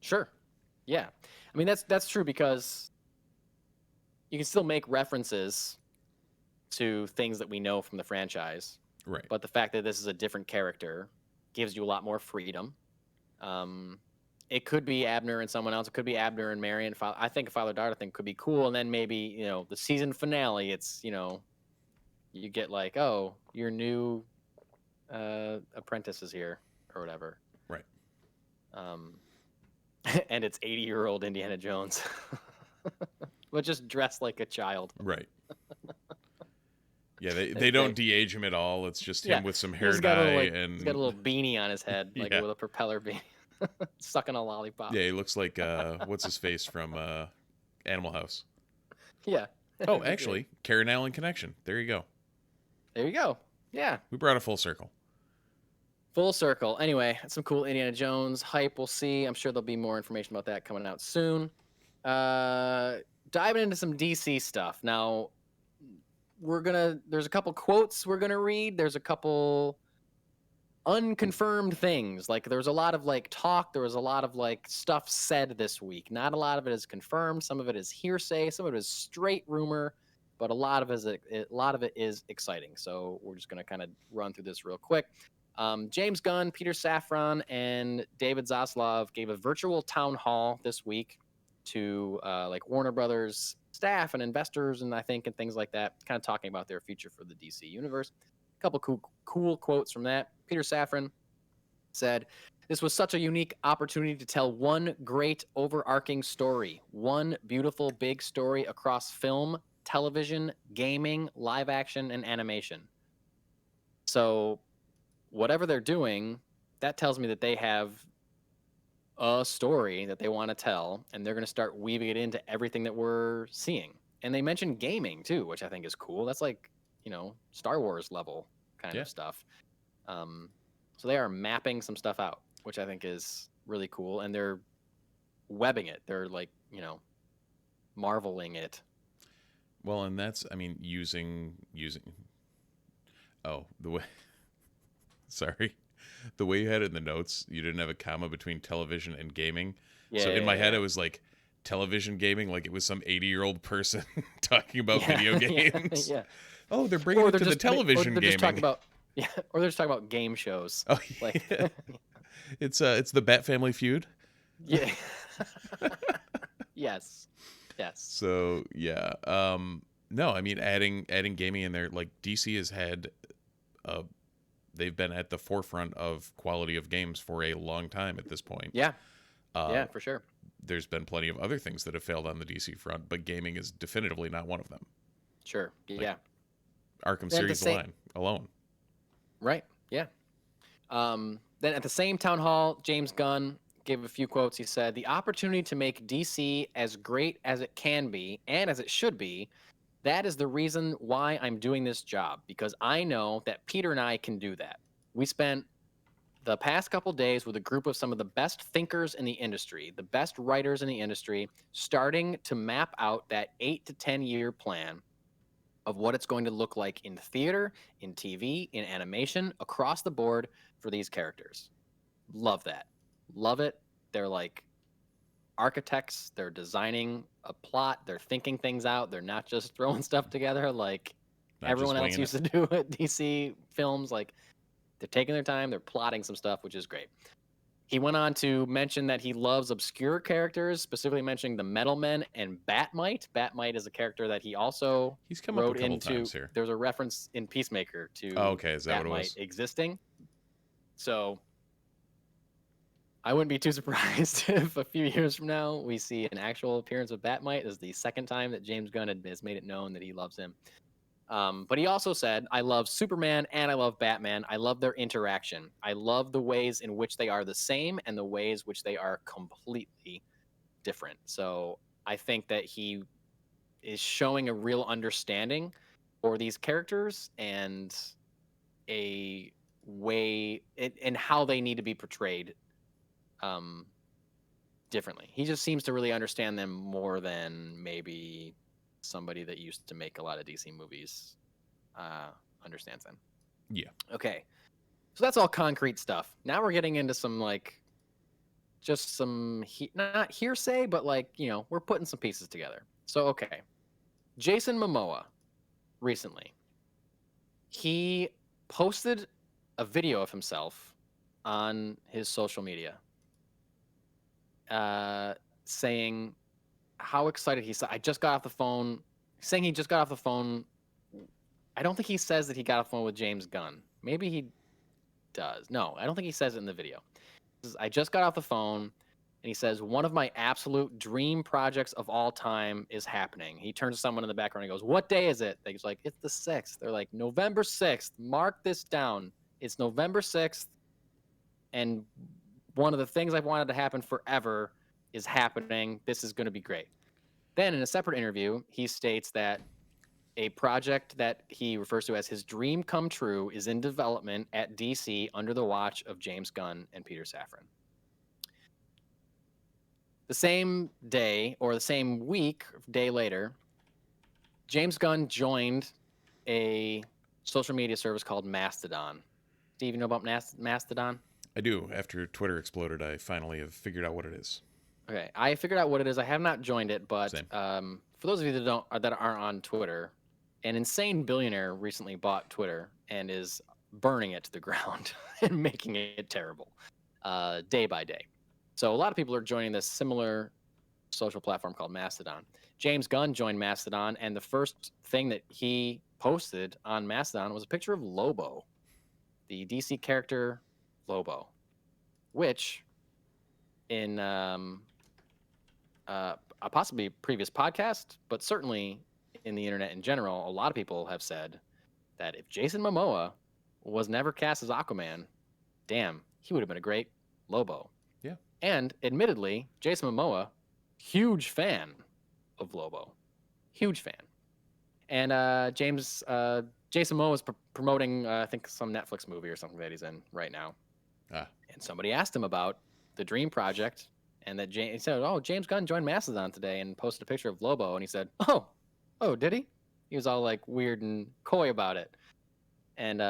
Sure. Yeah. I mean, that's true because you can still make references to things that we know from the franchise, Right. but the fact that this is a different character gives you a lot more freedom. It could be Abner and someone else. It could be Abner and Marion. I think a father-daughter thing could be cool. And then maybe, the season finale, it's, you get like, oh, your new apprentice is here or whatever. Right. And it's 80-year-old Indiana Jones, but just dressed like a child. Right. Yeah, they don't de-age him at all. It's just him with some hair He's got a dye little, he's got a little beanie on his head, like Yeah. with a propeller beanie, sucking a lollipop. yeah, he looks like what's his face from Animal House. Yeah. Oh, actually, Karen Allen connection. There you go. There you go. Yeah. We brought it full circle. Full circle. Anyway, some cool Indiana Jones hype. We'll see. I'm sure there'll be more information about that coming out soon. Diving into some DC stuff. Now, there's a couple quotes we're gonna read. There's a couple unconfirmed things. Like there's a lot of talk. There was a lot of stuff said this week. Not a lot of it is confirmed. Some of it is hearsay. Some of it is straight rumor. But a lot of it is exciting. So we're just gonna kind of run through this real quick. James Gunn, Peter Safran, and David Zaslav gave a virtual town hall this week to Warner Brothers staff and investors, and things like that, kind of talking about their future for the DC universe. A couple cool quotes from that. Peter Safran said, "This was such a unique opportunity to tell one great overarching story, one beautiful big story across film, television, gaming, live action, and animation." So whatever they're doing, that tells me that they have a story that they want to tell, and they're going to start weaving it into everything that we're seeing. And they mentioned gaming too, which I think is cool. That's Star Wars level kind of stuff. So they are mapping some stuff out, which I think is really cool. And they're webbing it. They're marveling it. Well, and that's, using. Oh, the way. Sorry. the way you had it in the notes, you didn't have a comma between television and gaming. Yeah, So in my head, yeah. it was like television gaming, like it was some 80-year-old person talking about Yeah, video yeah, games. yeah. Oh, they're bringing it to the television or they're just talking gaming. about yeah, or they're just talking about game shows. Oh, Like yeah. It's the Bat Family Feud. yeah. Yes. Yes. So yeah, no, I mean adding gaming in there, like DC has had, they've been at the forefront of quality of games for a long time at this point. Yeah. Uh, Yeah, for sure. There's been plenty of other things that have failed on the DC front, but gaming is definitively not one of them. Sure. Yeah. Arkham At the series same- alone. Right. Yeah. Then at the same town hall, James Gunn gave a few quotes. He said, "The opportunity to make DC as great as it can be and as it should be, that is the reason why I'm doing this job, because I know that Peter and I can do that. We spent the past couple days with a group of some of the best thinkers in the industry, the best writers in the industry, starting to map out that 8 to 10 year plan of what it's going to look like in theater, in TV, in animation, across the board for these characters. Love that. Love it. They're like architects. They're designing a plot. They're thinking things out. They're not just throwing stuff together like Not just everyone else winging used to do at DC films. Like they're taking their time. They're plotting some stuff, which is great. He went on to mention that he loves obscure characters, specifically mentioning the Metal Men and Batmite. Batmite is a character that he also He's come up a wrote couple into. times here. There's a reference in Peacemaker to Oh, okay, is that Batmite what it was? existing. So I wouldn't be too surprised if a few years from now we see an actual appearance of Batmite. This is the second time that James Gunn has made it known that he loves him. But he also said, I love Superman and I love Batman. I love their interaction. I love the ways in which they are the same and the ways which they are completely different. So I think that he is showing a real understanding for these characters and a way and how they need to be portrayed differently. He just seems to really understand them more than maybe somebody that used to make a lot of DC movies understands them. Yeah. Okay. So that's all concrete stuff. Now we're getting into some like just some not hearsay, but like, you know, we're putting some pieces together. So okay. Jason Momoa recently, he posted a video of himself on his social media saying how excited he said. I just got off the phone. Saying he just got off the phone. I don't think he says that he got off the phone with James Gunn. Maybe he does. No, I don't think he says it in the video. He says, I just got off the phone, and he says, one of my absolute dream projects of all time is happening. He turns to someone in the background and goes, what day is it? He's like, it's the 6th. They're like, November 6th. Mark this down. It's November 6th, and one of the things I've wanted to happen forever is happening. This is going to be great. Then in a separate interview, he states that a project that he refers to as his dream come true is in development at DC under the watch of James Gunn and Peter Safran. The same day or the same week, day later, James Gunn joined a social media service called Mastodon. Steve, you know about Mastodon? I do. After Twitter exploded, I finally have figured out what it is. Okay, I figured out what it is. I have not joined it, but Same. For those of you that aren't on Twitter, an insane billionaire recently bought Twitter and is burning it to the ground and making it terrible, day by day. So a lot of people are joining this similar social platform called Mastodon. James Gunn joined Mastodon, and the first thing that he posted on Mastodon was a picture of Lobo, the DC character Lobo, which in a possibly previous podcast, but certainly in the internet in general, a lot of people have said that if Jason Momoa was never cast as Aquaman, damn, he would have been a great Lobo. Yeah. And admittedly, Jason Momoa, huge fan of Lobo. Huge fan. And Jason Momoa is promoting, I think, some Netflix movie or something that he's in right now. Ah. And somebody asked him about the Dream Project, and that he said, "Oh, James Gunn joined Mastodon today and posted a picture of Lobo." And he said, "Oh, did he?" He was all like weird and coy about it. And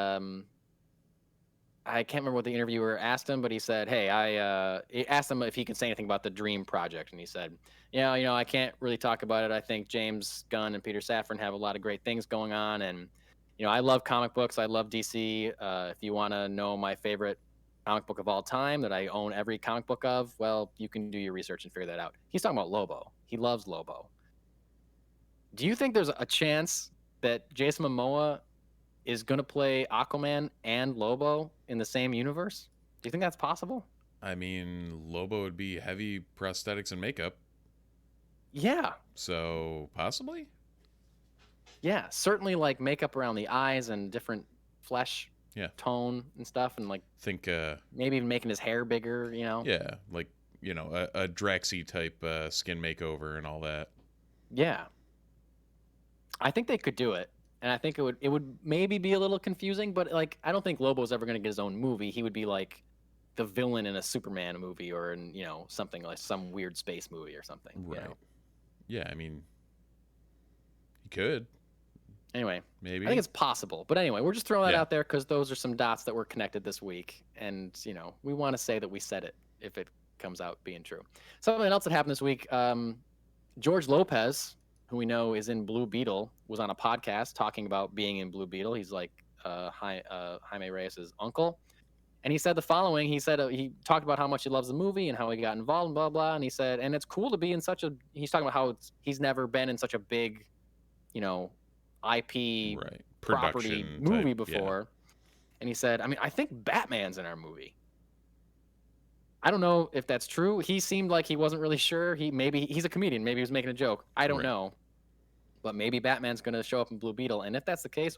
I can't remember what the interviewer asked him, but he said, "Hey, he asked him if he could say anything about the Dream project, and he said, yeah, I can't really talk about it. I think James Gunn and Peter Safran have a lot of great things going on, and I love comic books. I love DC. If you want to know my favorite comic book of all time that I own every comic book of, well, you can do your research and figure that out." He's talking about Lobo. He loves Lobo. Do you think there's a chance that Jason Momoa is going to play Aquaman and Lobo in the same universe? Do you think that's possible? I mean, Lobo would be heavy prosthetics and makeup. Yeah. So, possibly? Yeah, certainly like makeup around the eyes and different flesh tone and stuff, and like think maybe even making his hair bigger, Yeah, like, a Draxy type skin makeover and all that. Yeah. I think they could do it. And I think it would maybe be a little confusing, but like I don't think Lobo's ever going to get his own movie. He would be like the villain in a Superman movie or in, something like some weird space movie or something. Right. Yeah, I mean, he could. Anyway, maybe. I think it's possible. But anyway, we're just throwing that out there because those are some dots that were connected this week. And, we want to say that we said it if it comes out being true. Something else that happened this week, George Lopez, who we know is in Blue Beetle, was on a podcast talking about being in Blue Beetle. He's like Jaime Reyes' uncle. And he said the following. He said he talked about how much he loves the movie and how he got involved and blah, blah. And he said, and it's cool to be in such a, he's talking about how he's never been in such a big, IP property movie before. And he said, I think Batman's in our movie. I don't know if that's true. He seemed like he wasn't really sure. He's a comedian. Maybe he was making a joke. I don't know. But maybe Batman's going to show up in Blue Beetle. And if that's the case,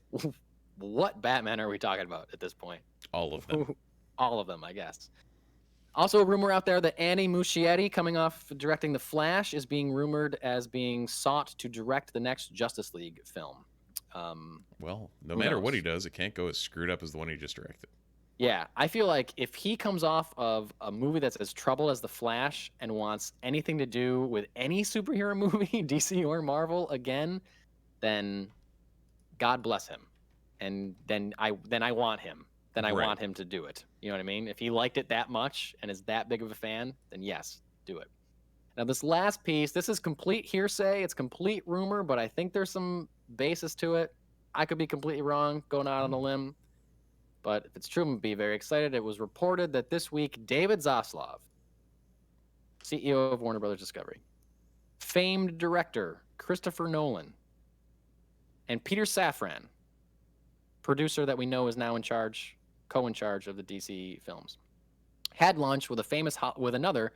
what Batman are we talking about at this point? All of them. All of them, I guess. Also, a rumor out there that Andy Muschietti, coming off directing The Flash, is being rumored as being sought to direct the next Justice League film. Well, no matter what he does, it can't go as screwed up as the one he just directed. Yeah, I feel like if he comes off of a movie that's as troubled as The Flash and wants anything to do with any superhero movie, DC or Marvel again, then God bless him. And then I want him. Then I want him to do it. You know what I mean? If he liked it that much and is that big of a fan, then yes, do it. Now, this last piece, this is complete hearsay. It's complete rumor, but I think there's some basis to it. I could be completely wrong, going out on a limb. But if it's true, I'm going to be very excited. It was reported that this week, David Zaslav, CEO of Warner Brothers Discovery, famed director Christopher Nolan, and Peter Safran, producer that we know is now co-in charge of the DC films, had lunch with another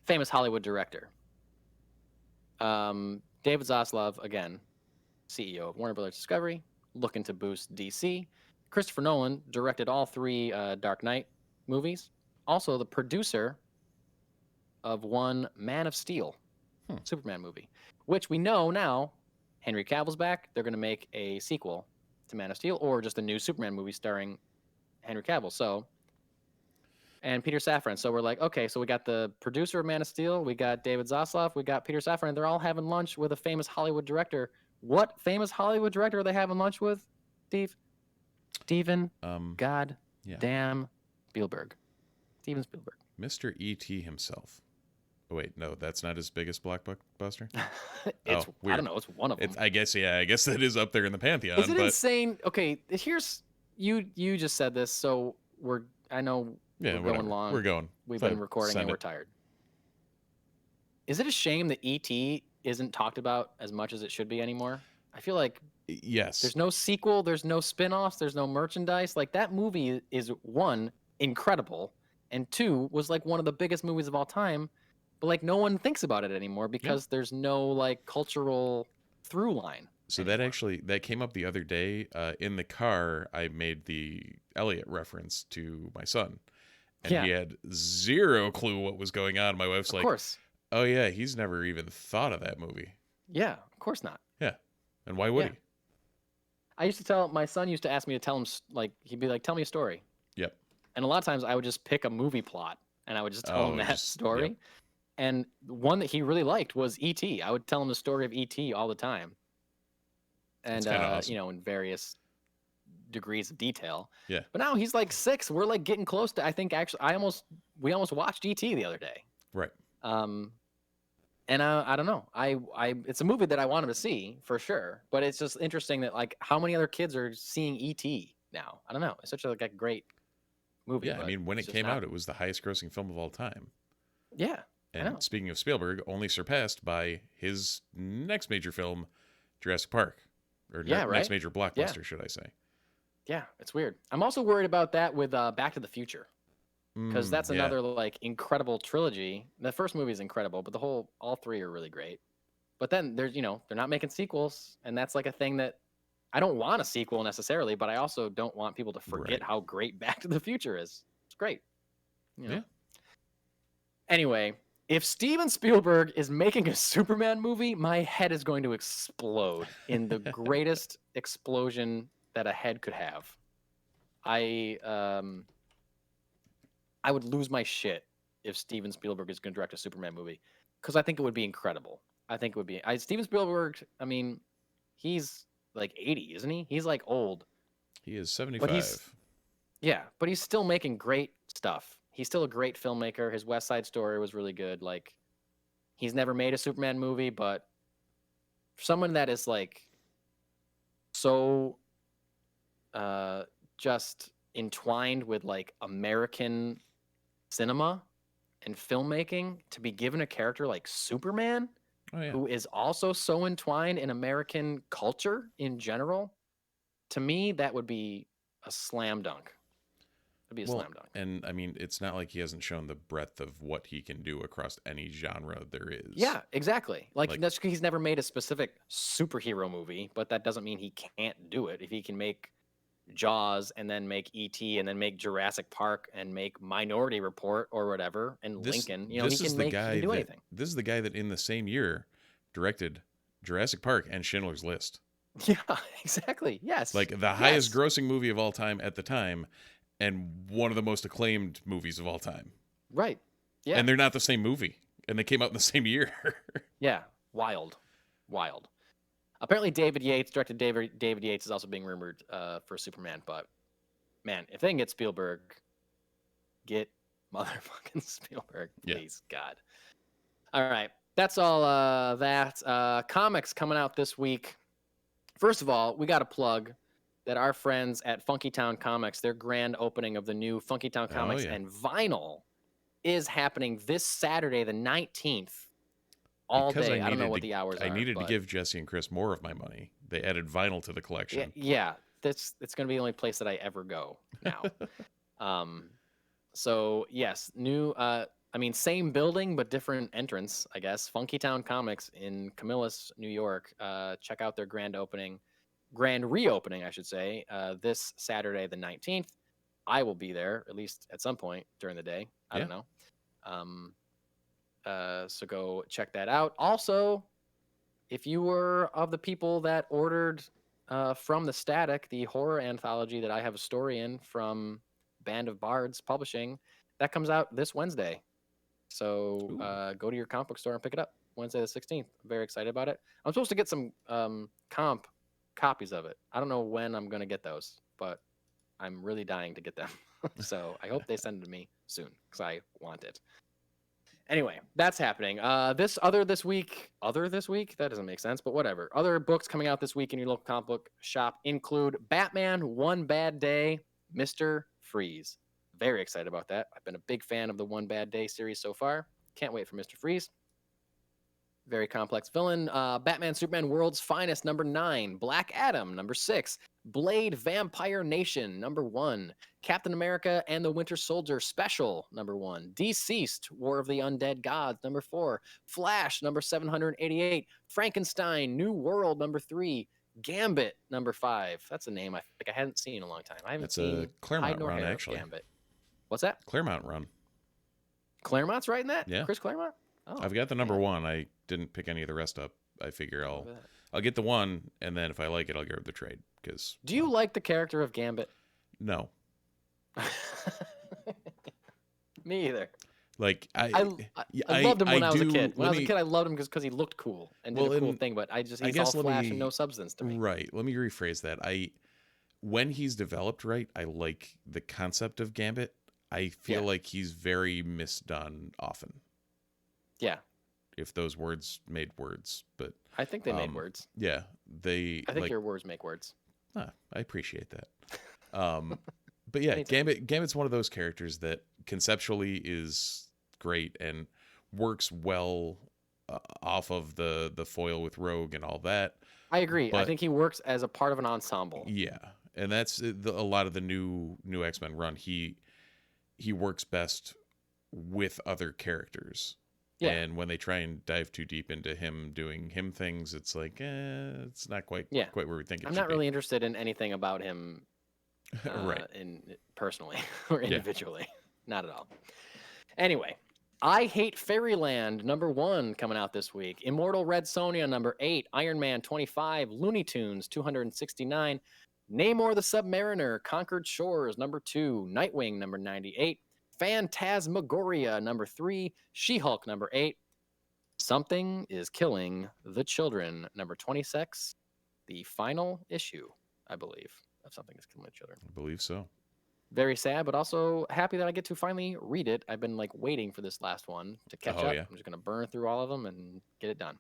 famous Hollywood director. David Zaslav, again, CEO of Warner Brothers Discovery, looking to boost DC. Christopher Nolan directed all 3 Dark Knight movies. Also the producer of one Man of Steel, Superman movie, which we know now Henry Cavill's back. They're going to make a sequel to Man of Steel or just a new Superman movie starring Henry Cavill. And Peter Safran. So we're like, okay, so we got the producer of Man of Steel, we got David Zaslav, we got Peter Safran. They're all having lunch with a famous Hollywood director. What famous Hollywood director are they having lunch with, Steve? Steven damn Spielberg. Steven Spielberg. Mr. E.T. himself. Oh, wait, no, that's not his biggest blockbuster? I don't know, it's one of them. I guess that is up there in the pantheon. Is it insane? Okay, here's, you just said this, so we're going long. We're going. We've been recording and we're tired. Is it a shame that E.T. isn't talked about as much as it should be anymore? I feel like there's no sequel, there's no spin-offs, there's no merchandise. Like, that movie is, 1, incredible, and 2, was like one of the biggest movies of all time, but like no one thinks about it anymore because there's no like cultural through line. So anymore. that came up the other day in the car. I made the Elliot reference to my son, and he had zero clue what was going on. My wife's like, course. "Oh yeah, he's never even thought of that movie." Yeah, of course not. Yeah, and why would he? I used to tell my son used to ask me to tell him, like, he'd be like, "Tell me a story." Yep. And a lot of times I would just pick a movie plot and I would just tell him that story. Yep. And one that he really liked was E.T. I would tell him the story of E.T. all the time. And awesome. in various degrees of detail. Yeah. But now he's like 6. We're like getting close to. I think actually, we almost watched E.T. the other day. Right. And I don't know. It's a movie that I wanted to see for sure. But it's just interesting that like how many other kids are seeing E.T. now. I don't know. It's such a great movie. Yeah, I mean, when it came out, it was the highest grossing film of all time. Yeah. And speaking of Spielberg, only surpassed by his next major film, Jurassic Park. Or next major blockbuster, should I say. Yeah, it's weird. I'm also worried about that with Back to the Future. Because that's another like incredible trilogy. The first movie is incredible, but all 3 are really great. But then there's, they're not making sequels. And that's like a thing that I don't want a sequel necessarily, but I also don't want people to forget how great Back to the Future is. It's great. Yeah. Anyway, if Steven Spielberg is making a Superman movie, my head is going to explode in the greatest explosion that a head could have. I would lose my shit if Steven Spielberg is going to direct a Superman movie, because I think it would be incredible. I think it would be. Steven Spielberg, I mean, he's like 80, isn't he? He's like old. He is 75. But he's still making great stuff. He's still a great filmmaker. His West Side Story was really good. Like, he's never made a Superman movie, but for someone that is like so just entwined with like American cinema and filmmaking, to be given a character like Superman, who is also so entwined in American culture in general, to me, that would be a slam dunk. It'd be a slam dunk. And I mean, it's not like he hasn't shown the breadth of what he can do across any genre there is. Yeah, exactly. Like that's because he's never made a specific superhero movie, but that doesn't mean he can't do it. If he can make Jaws and then make E.T. and then make Jurassic Park and make Minority Report or whatever, and Lincoln, he can do anything. This is the guy that in the same year directed Jurassic Park and Schindler's List. Yeah, exactly. Yes. Like the highest grossing movie of all time at the time, and one of the most acclaimed movies of all time. Right. Yeah. And they're not the same movie, and they came out in the same year. Yeah. Wild. Apparently David Yates is also being rumored for Superman, but man, if they can get Spielberg, get motherfucking Spielberg, please, God. All right. That's all that. Comics coming out this week. First of all, we got to plug that our friends at Funky Town Comics, their grand opening of the new Funky Town Comics and vinyl is happening this Saturday, the 19th, all day. I don't know what the hours are. I needed to give Jesse and Chris more of my money. They added vinyl to the collection. Yeah. It's going to be the only place that I ever go now. So, yes, new, same building, but different entrance, I guess. Funky Town Comics in Camillus, New York. Check out their grand reopening, I should say, this Saturday, the 19th. I will be there, at least at some point during the day. I don't know. So go check that out. Also, if you were of the people that ordered from The Static, the horror anthology that I have a story in from Band of Bards Publishing, that comes out this Wednesday. So go to your comic book store and pick it up Wednesday the 16th. I'm very excited about it. I'm supposed to get some comp copies of it. I don't know when I'm going to get those, but I'm really dying to get them. So I hope they send it to me soon because I want it. Anyway, that's happening. This week, that doesn't make sense, but whatever. Other books coming out this week in your local comic book shop include Batman, One Bad Day, Mr. Freeze. Very excited about that. I've been a big fan of the One Bad Day series so far. Can't wait for Mr. Freeze. Very complex villain. Batman Superman World's Finest, number 9. Black Adam, number 6. Blade Vampire Nation, number 1. Captain America and the Winter Soldier Special, number 1. Deceased, War of the Undead Gods, number 4. Flash, number 788. Frankenstein, New World, number 3. Gambit, number 5. That's a name I think I hadn't seen in a long time. I haven't seen a Claremont run, actually. Gambit. What's that? Claremont run. Claremont's writing that? Yeah. Chris Claremont? Oh, I've got the number 1. I didn't pick any of the rest up. I figure I'll get the 1, and then if I like it, I'll get the trade. Do you like the character of Gambit? No. Me either. Like I loved him when I was a kid. When I was a kid, I loved him because he looked cool and did a cool thing. But he's all flash and no substance to me. Right. Let me rephrase that. when he's developed right, I like the concept of Gambit. I feel like he's very misdone often. Yeah. If those words made words, but I think they made words. Yeah, I think your words make words. I appreciate that. But yeah, Anytime. Gambit's one of those characters that conceptually is great and works well off of the foil with Rogue and all that. I agree. I But- think he works as a part of an ensemble. Yeah, and that's a lot of the new X-Men run. He works best with other characters. Yeah. And when they try and dive too deep into him doing him things, it's like, it's not quite where we think it I'm should not be. really interested in anything about him Right. Personally or individually. Not at all. Anyway, I Hate Fairyland, #1, coming out this week. Immortal Red Sonja, #8. Iron Man, 25. Looney Tunes, 269. Namor the Submariner, Conquered Shores, #2. Nightwing, #98. Phantasmagoria, #3. She-Hulk, #8. Something is Killing the Children, #26. The final issue, I believe, of Something is Killing the Children. I believe so. Very sad, but also happy that I get to finally read it. I've been like waiting for this last one to catch up. Yeah. I'm just gonna burn through all of them and get it done.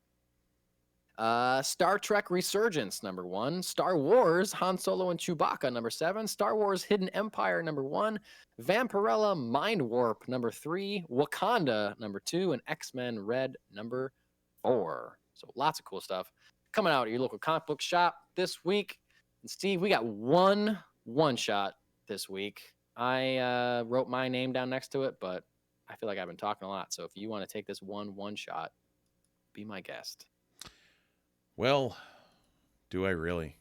Star Trek Resurgence, #1. Star Wars Han Solo and Chewbacca, #7. Star Wars Hidden Empire, #1. Vampirella Mind Warp, #3. Wakanda, #2, and X-Men Red, #4. So lots of cool stuff coming out at your local comic book shop this week. And Steve, we got one shot this week. I wrote my name down next to it, but I feel like I've been talking a lot. So if you want to take this one shot, be my guest. Well, do I really?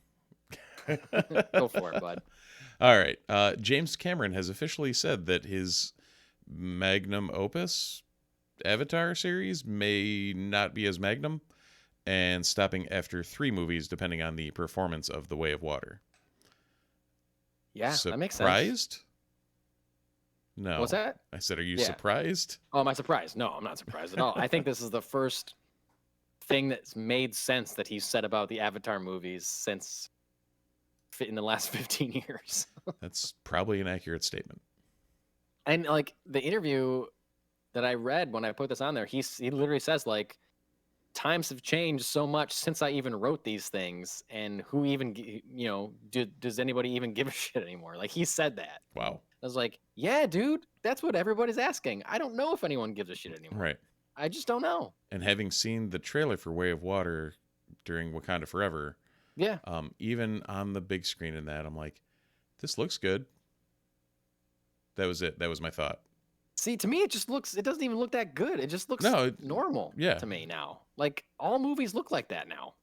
Go for it, bud. All right. James Cameron has officially said that his magnum opus Avatar series may not be as magnum and stopping after 3 movies, depending on the performance of The Way of Water. Yeah, that makes sense. Surprised? No. What's that? I said, are you Yeah. surprised? Oh, am I surprised? No, I'm not surprised at all. I think this is the first thing that's made sense that he's said about the Avatar movies since in the last 15 years. That's probably an accurate statement. And like the interview that I read when I put this on there, he literally says like, times have changed so much since I even wrote these things, and who even does anybody even give a shit anymore? Like he said that. Wow. I was like, yeah, dude, that's what everybody's asking. I don't know if anyone gives a shit anymore. Right. I just don't know. And having seen the trailer for Way of Water during Wakanda Forever, Yeah. even on the big screen in that, I'm like, this looks good. That was it. That was my thought. See, to me, it doesn't even look that good. It just looks normal to me now. Like, all movies look like that now.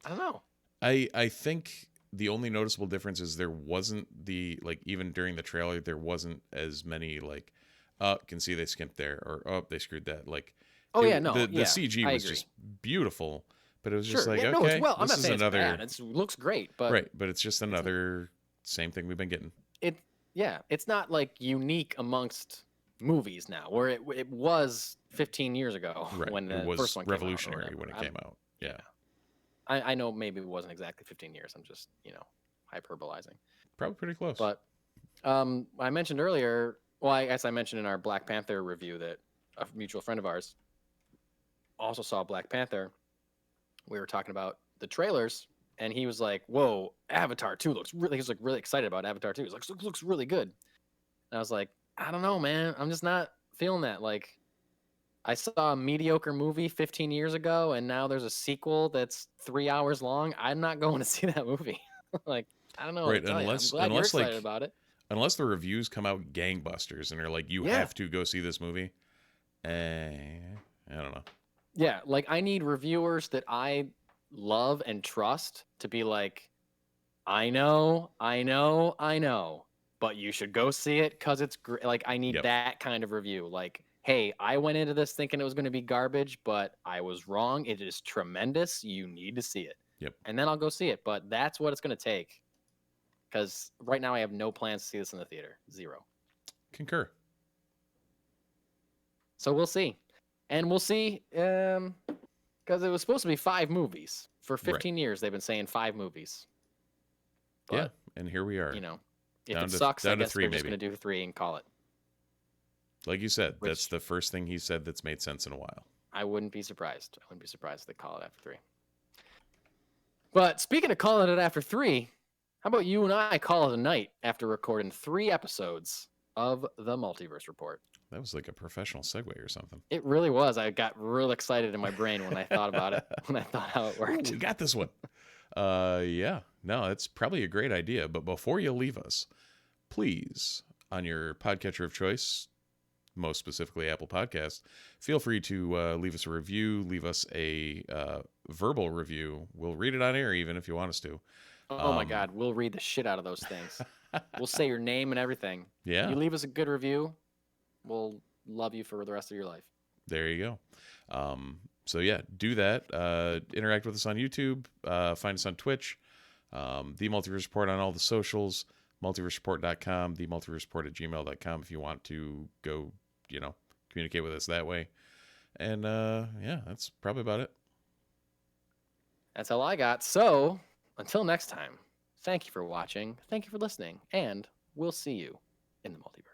I don't know. I think the only noticeable difference is there wasn't even during the trailer, there wasn't as many can see they skimped there, or they screwed that. The CG was just beautiful, but it was just I'm not saying it's bad. It looks great, but right, but it's just another same thing we've been getting. It's not like unique amongst movies now, where it was 15 years ago when the first one came revolutionary out when it came out. Yeah. I know maybe it wasn't exactly 15 years. I'm just, hyperbolizing. Probably pretty close. But I mentioned earlier, well, I guess I mentioned in our Black Panther review that a mutual friend of ours also saw Black Panther. We were talking about the trailers, and he was like, whoa, Avatar 2 looks really, he was like really excited about Avatar 2. He's like, looks really good. And I was like, I don't know, man. I'm just not feeling that. Like, I saw a mediocre movie 15 years ago, and now there's a sequel that's 3 hours long. I'm not going to see that movie. Like, I don't know. Right, I'm glad you're excited about it. Unless the reviews come out gangbusters and are like, you have to go see this movie. I don't know. Yeah, like I need reviewers that I love and trust to be like, I know, but you should go see it because it's great. Like, I need that kind of review. Like, hey, I went into this thinking it was going to be garbage, but I was wrong. It is tremendous. You need to see it. Yep. And then I'll go see it. But that's what it's going to take. Because right now I have no plans to see this in the theater. 0. Concur. So we'll see. And we'll see, because it was supposed to be 5 movies. For 15 years, they've been saying 5 movies. Yeah, But, and here we are. you know, if Down it to- sucks, I down to guess 3 we're just maybe. going to do 3 and call it. Like you said, Which- that's the first thing he said that's made sense in a while. I wouldn't be surprised. I wouldn't be surprised if they call it after 3. But speaking of calling it after 3, how about you and I call it a night after recording 3 episodes of the Multiverse Report? That was like a professional segue or something. It really was. I got real excited in my brain when I thought about it, when I thought how it Ooh, worked. we got this one. Yeah. No, it's probably a great idea. But before you leave us, please, on your podcatcher of choice, most specifically Apple Podcasts, feel free to leave us a review, leave us a verbal review. We'll read it on air even if you want us to. Oh my God, we'll read the shit out of those things. We'll say your name and everything. Yeah. You leave us a good review, we'll love you for the rest of your life. There you go. So yeah, do that. Interact with us on YouTube. Find us on Twitch. The Multiverse Report on all the socials. Multiversereport.com. The multiversereport@gmail.com if you want to go, communicate with us that way. And yeah, that's probably about it. That's all I got. So until next time, thank you for watching, thank you for listening, and we'll see you in the multiverse.